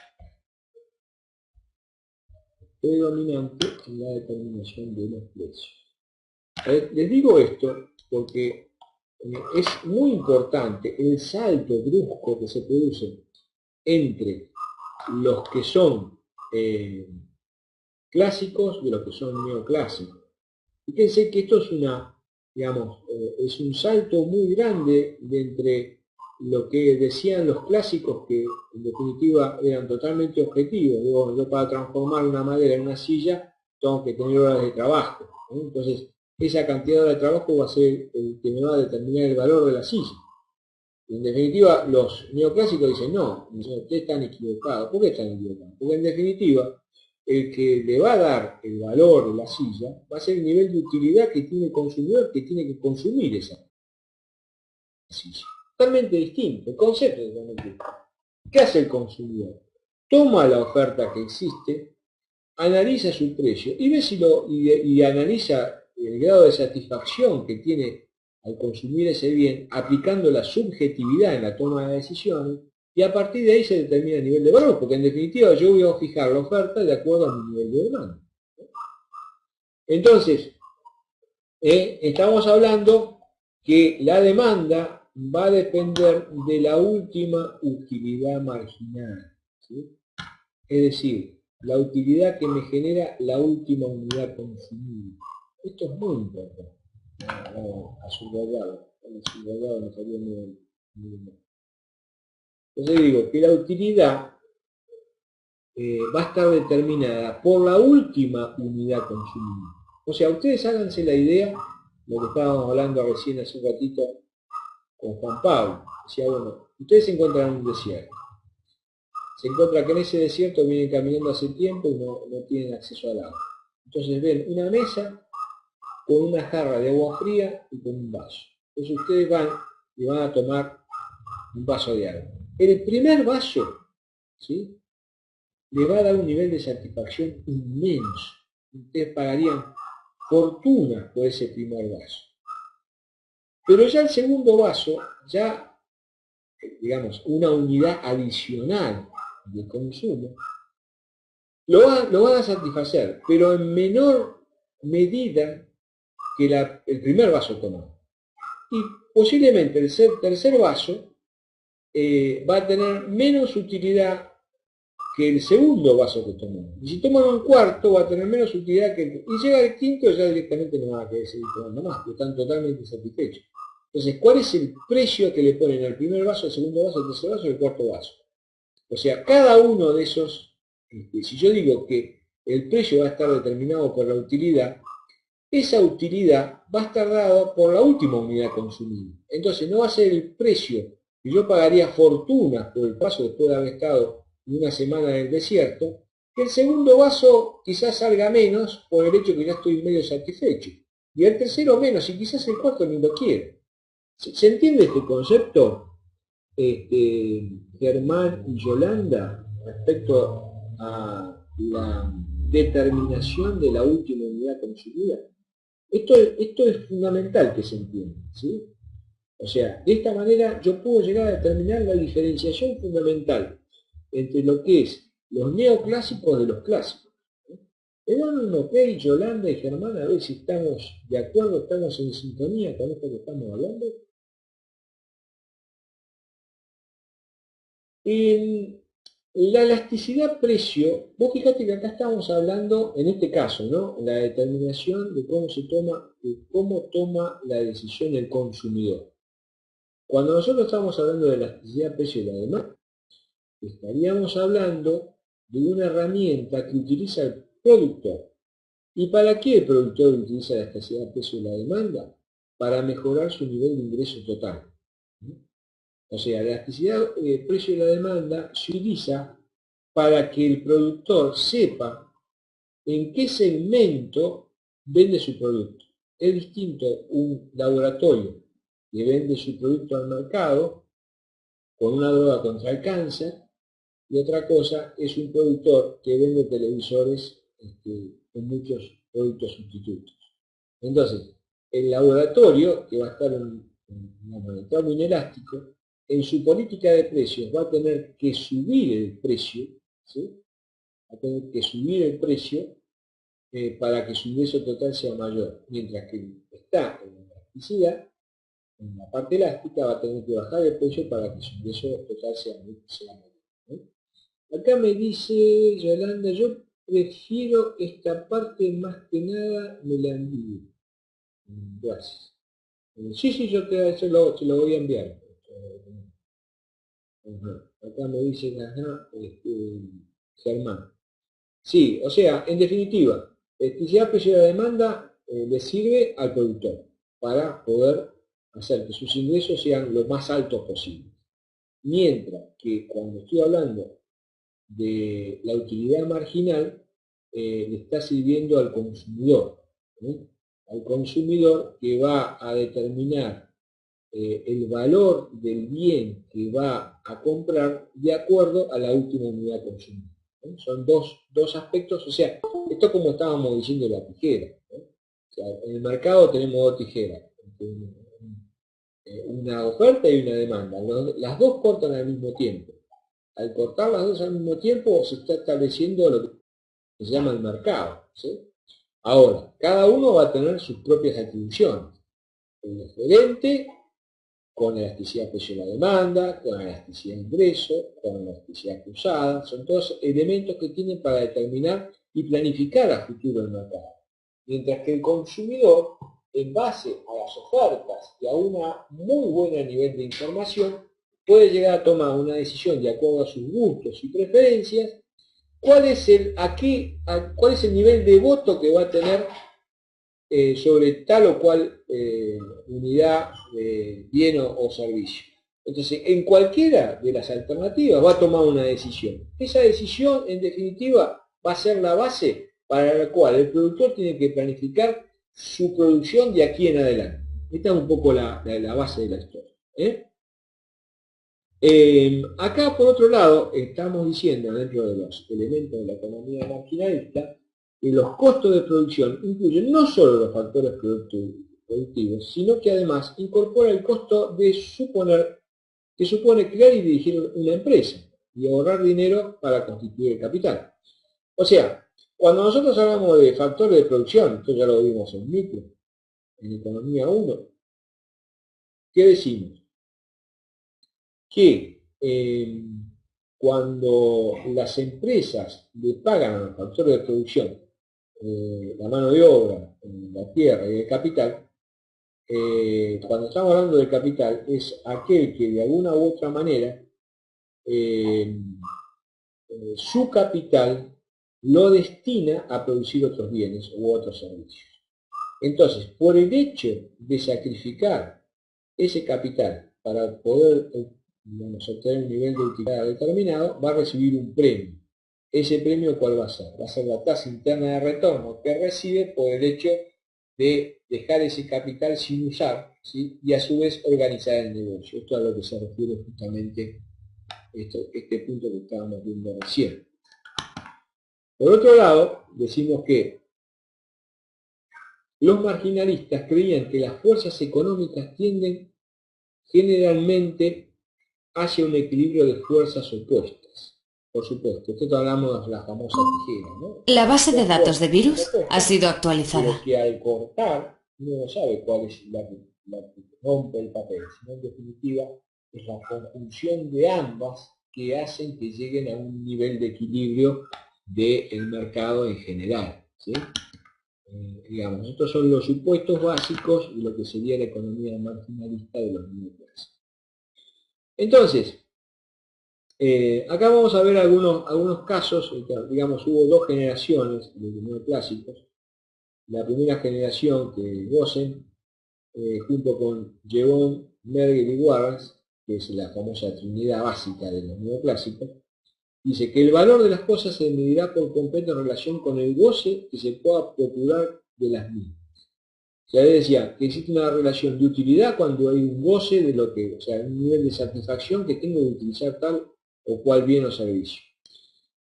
Predominante en la determinación de los precios. Les digo esto porque es muy importante el salto brusco que se produce entre los que son clásicos de los que son neoclásicos. Fíjense que esto es es un salto muy grande de entre lo que decían los clásicos, que en definitiva eran totalmente objetivos. Yo para transformar una madera en una silla tengo que tener horas de trabajo, ¿no? Entonces esa cantidad de horas de trabajo va a ser el que me va a determinar el valor de la silla. Y en definitiva los neoclásicos dicen, no, ustedes están equivocados. ¿Por qué están equivocados? Porque en definitiva el que le va a dar el valor de la silla va a ser el nivel de utilidad que tiene el consumidor que tiene que consumir esa silla. Totalmente distinto, el concepto es totalmente distinto. ¿Qué hace el consumidor? Toma la oferta que existe, analiza su precio y ve si y analiza el grado de satisfacción que tiene al consumir ese bien, aplicando la subjetividad en la toma de decisiones, y a partir de ahí se determina el nivel de valor, porque en definitiva yo voy a fijar la oferta de acuerdo a mi nivel de demanda. Entonces, estamos hablando que la demanda va a depender de la última utilidad marginal, ¿sí? Es decir, la utilidad que me genera la última unidad consumida. Esto es muy importante. A subrayado me salió muy bien. Entonces digo que la utilidad va a estar determinada por la última unidad consumida. O sea, ustedes háganse la idea, lo que estábamos hablando recién hace un ratito con Juan Pablo. Decía, bueno, ustedes se encuentran en un desierto. Se encuentra que en ese desierto vienen caminando hace tiempo y no tienen acceso al agua. Entonces ven una mesa con una jarra de agua fría y con un vaso. Entonces ustedes van y van a tomar un vaso de agua. El primer vaso, ¿sí?, le va a dar un nivel de satisfacción inmenso. Ustedes pagarían fortuna por ese primer vaso. Pero ya el segundo vaso, ya, digamos, una unidad adicional de consumo, lo van a satisfacer, pero en menor medida que el primer vaso tomado. Y posiblemente el tercer vaso va a tener menos utilidad que el segundo vaso que tomamos. Y si toman un cuarto va a tener menos utilidad que y llega el quinto ya directamente no va a querer seguir tomando más, porque están totalmente satisfechos. Entonces, ¿cuál es el precio que le ponen al primer vaso, al segundo vaso, al tercer vaso y al cuarto vaso? O sea, cada uno de esos, si yo digo que el precio va a estar determinado por la utilidad, esa utilidad va a estar dada por la última unidad consumida. Entonces, no va a ser el precio que yo pagaría fortunas por el paso después de haber estado una semana en el desierto, que el segundo vaso quizás salga menos por el hecho que ya estoy medio satisfecho. Y el tercero menos, y quizás el cuarto ni lo quiero. ¿Se entiende este concepto, Germán y Yolanda, respecto a la determinación de la última unidad consumida? Esto es fundamental que se entienda, ¿sí? O sea, de esta manera yo puedo llegar a determinar la diferenciación fundamental entre lo que es los neoclásicos de los clásicos. Me dan un ok, Yolanda y Germán, a ver si estamos de acuerdo, estamos en sintonía con esto que estamos hablando. La elasticidad precio, vos fíjate que acá estamos hablando, en este caso, ¿no?, la determinación de cómo toma la decisión el consumidor. Cuando nosotros estamos hablando de elasticidad precio y la demanda, estaríamos hablando de una herramienta que utiliza el productor. ¿Y para qué el productor utiliza la elasticidad precio y la demanda? Para mejorar su nivel de ingreso total. O sea, la elasticidad precio y la demanda se utiliza para que el productor sepa en qué segmento vende su producto. Es distinto un laboratorio que vende su producto al mercado con una droga contra el cáncer, y otra cosa es un productor que vende televisores con muchos productos sustitutos. Entonces, el laboratorio, que va a estar en un mercado inelástico, en su política de precios va a tener que subir el precio, ¿sí?, va a tener que subir el precio para que su ingreso total sea mayor, mientras que está en la elasticidad, en la parte elástica, va a tener que bajar el precio para que su ingreso total sea mayor, ¿no? Acá me dice Yolanda, yo prefiero esta parte más que nada, me la envío. Gracias. Sí, yo te lo voy a enviar. Acá me dice Germán. Sí, o sea, en definitiva, elasticidad precio de la demanda le sirve al productor para poder hacer que sus ingresos sean lo más altos posible. Mientras que cuando estoy hablando de la utilidad marginal, le está sirviendo al consumidor, ¿eh? Al consumidor que va a determinar el valor del bien que va a comprar de acuerdo a la última unidad consumida. Son dos aspectos, o sea, esto como estábamos diciendo la tijera. O sea, en el mercado tenemos dos tijeras, una oferta y una demanda. Las dos cortan al mismo tiempo. Al cortar las dos al mismo tiempo se está estableciendo lo que se llama el mercado, ¿sí? Ahora, cada uno va a tener sus propias atribuciones. El gerente con elasticidad precio a la demanda, con elasticidad de ingreso, con elasticidad cruzada, son todos elementos que tienen para determinar y planificar a futuro el mercado. Mientras que el consumidor, en base a las ofertas y a un muy buen nivel de información, puede llegar a tomar una decisión de acuerdo a sus gustos y preferencias, cuál es el nivel de voto que va a tener sobre tal o cual unidad, bien o servicio. Entonces, en cualquiera de las alternativas va a tomar una decisión. Esa decisión, en definitiva, va a ser la base para la cual el productor tiene que planificar su producción de aquí en adelante. Esta es un poco la base de la historia. Acá, por otro lado, estamos diciendo, dentro de los elementos de la economía marginalista, que los costos de producción incluyen no solo los factores productivos, sino que además incorpora el costo que supone crear y dirigir una empresa y ahorrar dinero para constituir el capital. O sea, cuando nosotros hablamos de factores de producción, esto ya lo vimos en micro, en economía 1, ¿qué decimos? Que cuando las empresas le pagan a los factores de producción la mano de obra, la tierra y el capital, cuando estamos hablando del capital, es aquel que de alguna u otra manera su capital lo destina a producir otros bienes u otros servicios. Entonces, por el hecho de sacrificar ese capital para poder obtener un nivel de utilidad determinado, va a recibir un premio. ¿Ese premio cuál va a ser? Va a ser la tasa interna de retorno que recibe por el hecho de dejar ese capital sin usar, ¿sí? Y a su vez organizar el negocio. Esto es a lo que se refiere justamente este punto que estábamos viendo recién. Por otro lado, decimos que los marginalistas creían que las fuerzas económicas tienden generalmente hacia un equilibrio de fuerzas opuestas. Por supuesto, esto hablamos de la famosa tijera, ¿no? La base de datos de virus ha sido Pero actualizada. que al cortar uno no sabe cuál es la que rompe el papel, sino en definitiva es la conjunción de ambas que hacen que lleguen a un nivel de equilibrio del mercado en general, ¿sí? Digamos, estos son los supuestos básicos de lo que sería la economía marginalista de los neoclásicos. Entonces, acá vamos a ver algunos casos, digamos, hubo dos generaciones de neoclásicos. La primera generación que Gosen, junto con Jevon, Mergel y Warrens, que es la famosa trinidad básica de los neoclásicos, dice que el valor de las cosas se medirá por completo en relación con el goce que se pueda procurar de las mismas. O sea, él decía que existe una relación de utilidad cuando hay un goce de lo que, o sea, un nivel de satisfacción que tengo de utilizar tal o cual bien o servicio.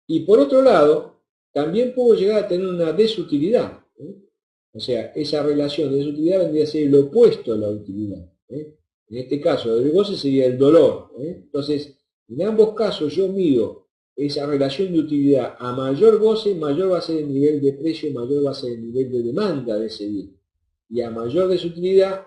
Y por otro lado, también puedo llegar a tener una desutilidad. O sea, esa relación de desutilidad vendría a ser el opuesto a la utilidad. En este caso, el goce sería el dolor. Entonces, en ambos casos yo mido esa relación de utilidad a mayor goce, mayor va a ser el nivel de precio, mayor va a ser el nivel de demanda de ese bien. Y a mayor desutilidad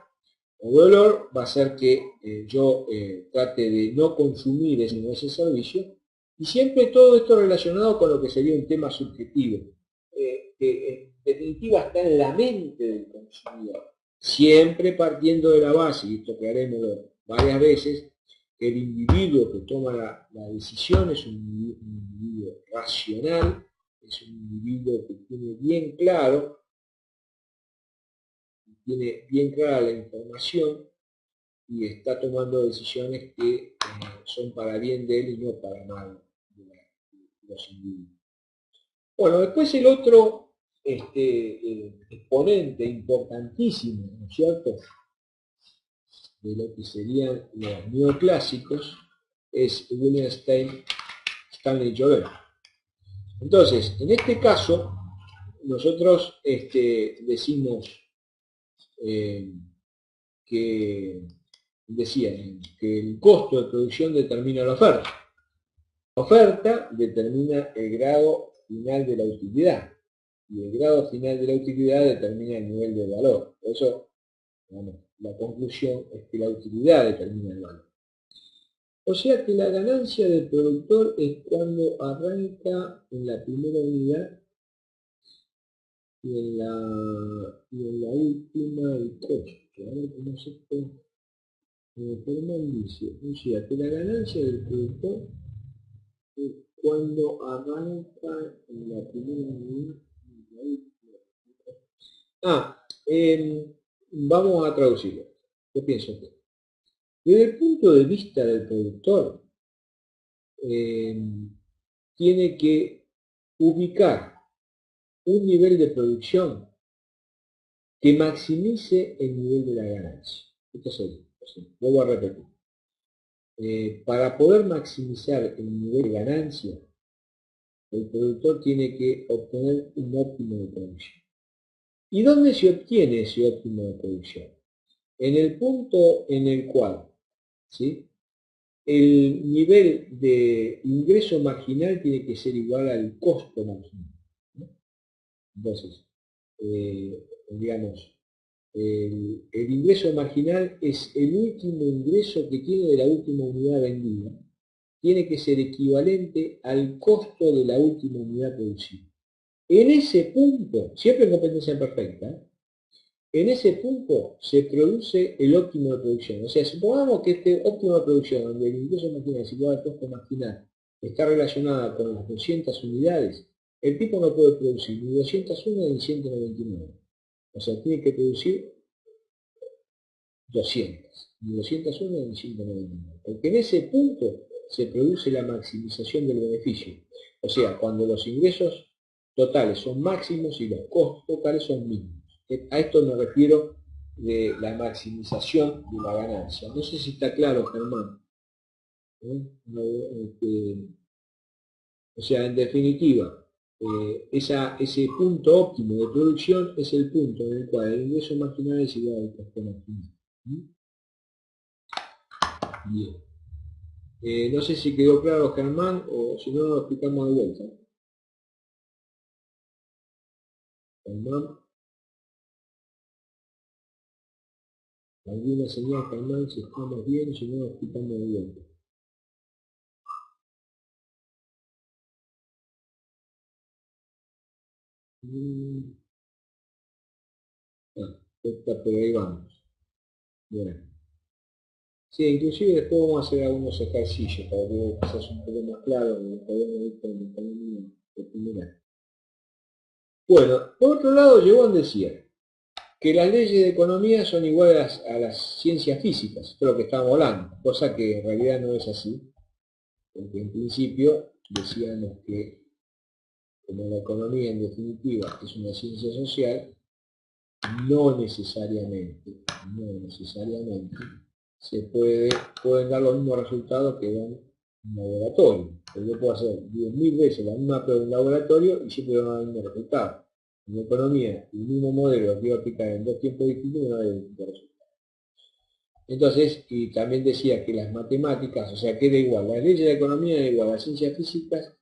o dolor va a ser que yo trate de no consumir ese servicio. Y siempre todo esto relacionado con lo que sería un tema subjetivo, que en definitiva está en la mente del consumidor. Siempre partiendo de la base, y esto que haremos varias veces, que el individuo que toma la decisión es un individuo racional, es un individuo que tiene bien clara la información y está tomando decisiones que son para bien de él y no para mal de los individuos. Bueno, después el otro exponente importantísimo, ¿no es cierto?, de lo que serían los neoclásicos, es William Stanley Joubert. Entonces, en este caso, nosotros decimos que decían que el costo de producción determina la oferta. La oferta determina el grado final de la utilidad. Y el grado final de la utilidad determina el nivel de valor. Por eso, digamos, la conclusión es que la utilidad determina el valor. O sea que la ganancia del productor es cuando arranca en la primera unidad y en la última el costo. A ver cómo se puede. Germán dice, o sea que la ganancia del productor es cuando arranca en la primera unidad y la última. Vamos a traducirlo. ¿Qué pienso usted? Desde el punto de vista del productor, tiene que ubicar un nivel de producción que maximice el nivel de la ganancia. Esto sería, vuelvo a repetir. Para poder maximizar el nivel de ganancia, el productor tiene que obtener un óptimo de producción. ¿Y dónde se obtiene ese óptimo de producción? En el punto en el cual, ¿sí?, el nivel de ingreso marginal tiene que ser igual al costo marginal, ¿no? Entonces, digamos, el ingreso marginal es el último ingreso que tiene de la última unidad vendida. Tiene que ser equivalente al costo de la última unidad producida. En ese punto, siempre en competencia perfecta, en ese punto se produce el óptimo de producción. O sea, supongamos que este óptimo de producción, donde el ingreso marginal es igual al costo marginal, está relacionada con las 200 unidades, el tipo no puede producir ni 201 ni 199. O sea, tiene que producir 200, ni 201 ni 199. Porque en ese punto se produce la maximización del beneficio. O sea, cuando los ingresos totales son máximos y los costos totales son mínimos. A esto me refiero de la maximización de la ganancia. No sé si está claro, Germán. O sea, en definitiva, ese punto óptimo de producción es el punto en el cual el ingreso marginal es igual al costo marginal. Bien. No sé si quedó claro, Germán, o si no lo explicamos de vuelta. Germán. Alguna señal, Germán, si estamos bien, si no lo explicamos de vuelta. Pero ahí vamos. Bueno. Sí, inclusive después vamos a hacer algunos ejercicios para que quizás un poco más claro de lo que podemos ir con el economía de primera. Bueno, por otro lado, Jevon decía que las leyes de economía son iguales a las ciencias físicas, esto es lo que estamos hablando, cosa que en realidad no es así, porque en principio decíamos que como la economía en definitiva es una ciencia social, no necesariamente se pueden dar los mismos resultados que dan un laboratorio. Porque yo puedo hacer 10.000 veces la misma prueba en un laboratorio y siempre van a dar el mismo resultado. En economía, el mismo modelo que iba a aplicar en dos tiempos distintos no da el mismo resultado. Entonces, y también decía que las matemáticas, o sea, que da igual, las leyes de economía da igual a las ciencias físicas,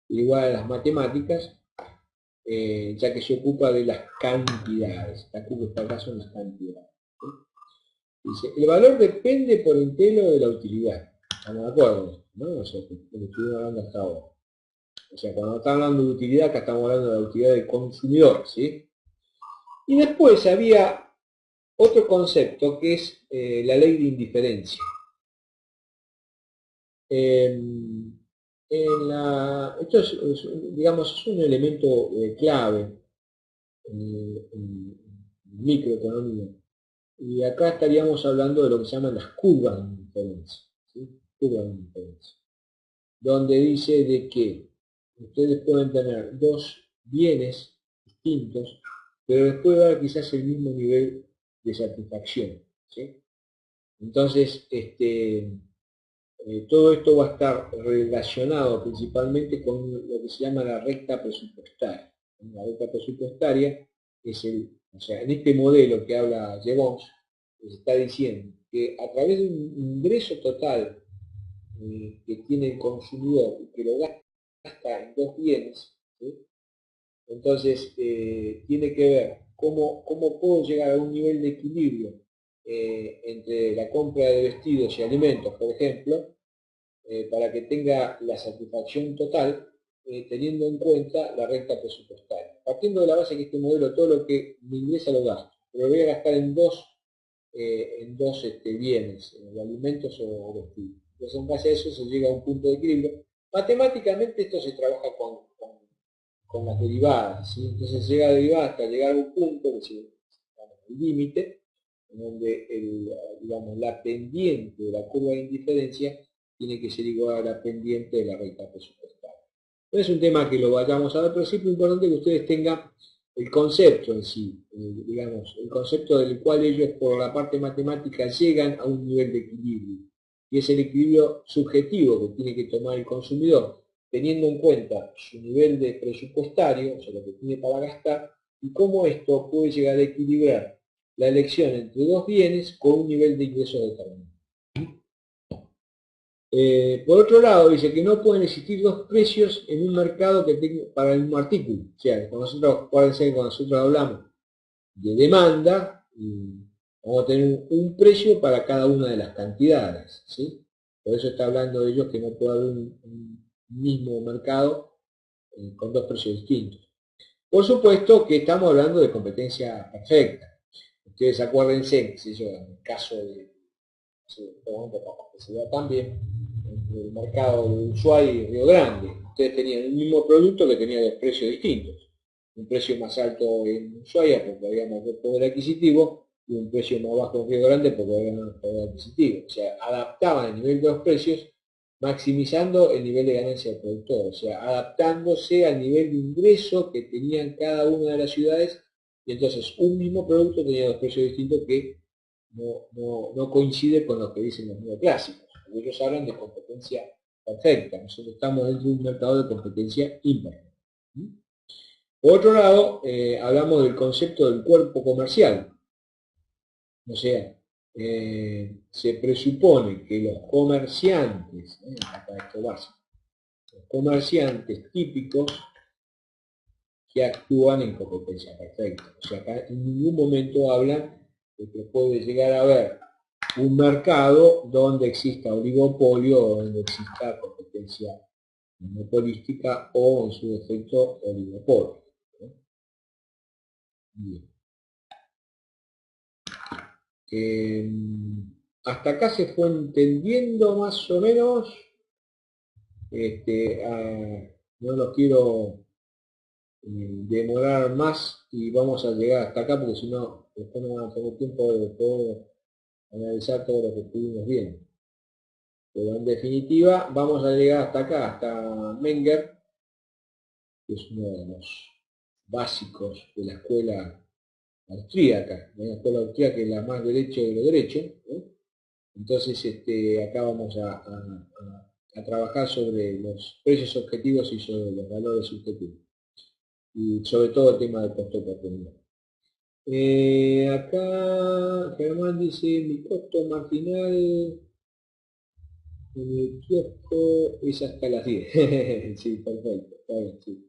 igual a las matemáticas, ya que se ocupa de las cantidades. Aquí en este caso las cantidades. Dice, el valor depende por entero de la utilidad. Estamos de acuerdo, ¿no? O sea, lo que estuvimos hablando hasta ahora. O sea, cuando estamos hablando de utilidad, acá estamos hablando de la utilidad del consumidor, ¿sí? Y después había otro concepto que es la ley de indiferencia. Esto es, digamos, es un elemento clave en microeconomía. Y acá estaríamos hablando de lo que se llaman las curvas de indiferencia, ¿sí? Curvas de indiferencia, donde dice de que ustedes pueden tener dos bienes distintos, pero les puede dar quizás el mismo nivel de satisfacción, ¿sí? Entonces, todo esto va a estar relacionado principalmente con lo que se llama la recta presupuestaria. La recta presupuestaria es o sea, en este modelo que habla Jevons, se está diciendo que a través de un ingreso total que tiene el consumidor y que lo gasta en dos bienes, ¿sí? Entonces tiene que ver cómo puedo llegar a un nivel de equilibrio entre la compra de vestidos y alimentos, por ejemplo, para que tenga la satisfacción total, teniendo en cuenta la recta presupuestaria. Partiendo de la base que este modelo, todo lo que me ingresa lo gasto, pero lo voy a gastar en dos bienes, alimentos o vestidos. Entonces en base a eso se llega a un punto de equilibrio. Matemáticamente esto se trabaja con las derivadas, ¿sí? Entonces llega a derivar hasta llegar a un punto, que se llama el límite, en donde digamos, la pendiente de la curva de indiferencia tiene que ser igual a la pendiente de la recta presupuestaria. No es un tema que lo vayamos a ver, pero sí es importante que ustedes tengan el concepto en sí, digamos, el concepto del cual ellos por la parte matemática llegan a un nivel de equilibrio. Y es el equilibrio subjetivo que tiene que tomar el consumidor, teniendo en cuenta su nivel de presupuestario, o sea, lo que tiene para gastar, y cómo esto puede llegar a equilibrar la elección entre dos bienes con un nivel de ingreso determinado. Por otro lado, dice que no pueden existir dos precios en un mercado que tenga para el mismo artículo. O sea, acuérdense que cuando nosotros hablamos de demanda, vamos a tener un precio para cada una de las cantidades, ¿sí? Por eso está hablando de ellos que no puede haber un mismo mercado con dos precios distintos. Por supuesto que estamos hablando de competencia perfecta. Ustedes acuérdense, si yo, en el caso de, que se da también, entre el mercado de Ushuaia y Río Grande, ustedes tenían el mismo producto que tenía dos precios distintos. Un precio más alto en Ushuaia porque había mayor poder adquisitivo y un precio más bajo en Río Grande porque había menos poder adquisitivo. O sea, adaptaban el nivel de los precios maximizando el nivel de ganancia del productor, o sea, adaptándose al nivel de ingreso que tenían cada una de las ciudades, y entonces un mismo producto tenía dos precios distintos que no coincide con lo que dicen los neoclásicos. Ellos hablan de competencia perfecta, nosotros estamos dentro de un mercado de competencia imperfecta. Por otro lado, hablamos del concepto del cuerpo comercial, o sea, se presupone que los comerciantes, los comerciantes típicos que actúan en competencia perfecta. O sea, acá en ningún momento hablan de que puede llegar a haber un mercado donde exista oligopolio o donde exista competencia monopolística o en su defecto oligopolio. Bien. Hasta acá se fue entendiendo más o menos. No los quiero demorar más y vamos a llegar hasta acá porque si no, después no vamos a tener tiempo de poder analizar todo lo que estuvimos viendo. Pero en definitiva, vamos a llegar hasta acá, hasta Menger, que es uno de los básicos de la escuela austríaca. La escuela austríaca es la más derecho de lo derecho. Entonces, acá vamos a trabajar sobre los precios objetivos y sobre los valores subjetivos. Y sobre todo el tema del costo oportunidad. Acá Germán dice, mi costo marginal en el kiosco es hasta las 10. Sí, perfecto, está bien, sí.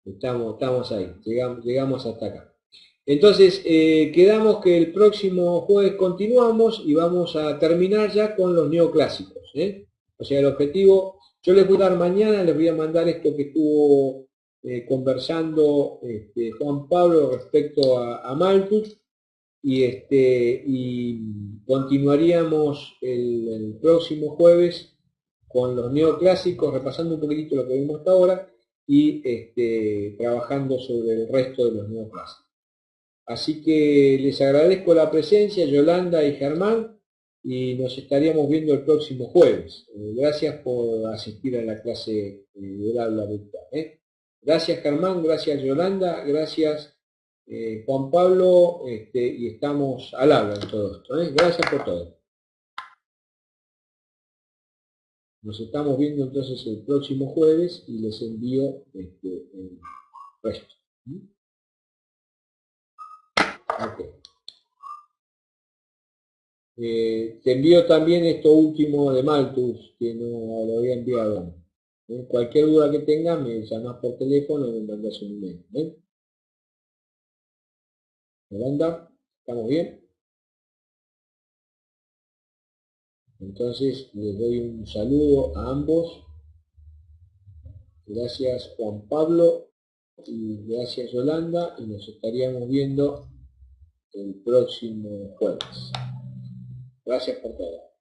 Estamos ahí, llegamos hasta acá. Entonces, quedamos que el próximo jueves continuamos y vamos a terminar ya con los neoclásicos. O sea, el objetivo, yo les voy a dar mañana, les voy a mandar esto que estuvo conversando Juan Pablo respecto a Malthus y continuaríamos el próximo jueves con los neoclásicos, repasando un poquitito lo que vimos hasta ahora y trabajando sobre el resto de los neoclásicos. Así que les agradezco la presencia, Yolanda y Germán, y nos estaríamos viendo el próximo jueves. Gracias por asistir a la clase del aula virtual. Gracias Germán, gracias Yolanda, gracias Juan Pablo, y estamos al habla en todo esto. Gracias por todo. Nos estamos viendo entonces el próximo jueves y les envío el resto. Okay. Te envío también esto último de Malthus, que no lo había enviado. Cualquier duda que tengas, me llamas por teléfono o me mandas un email. Yolanda, ¿estamos bien? Entonces les doy un saludo a ambos. Gracias Juan Pablo y gracias Yolanda, y nos estaríamos viendo el próximo jueves. Gracias por todo.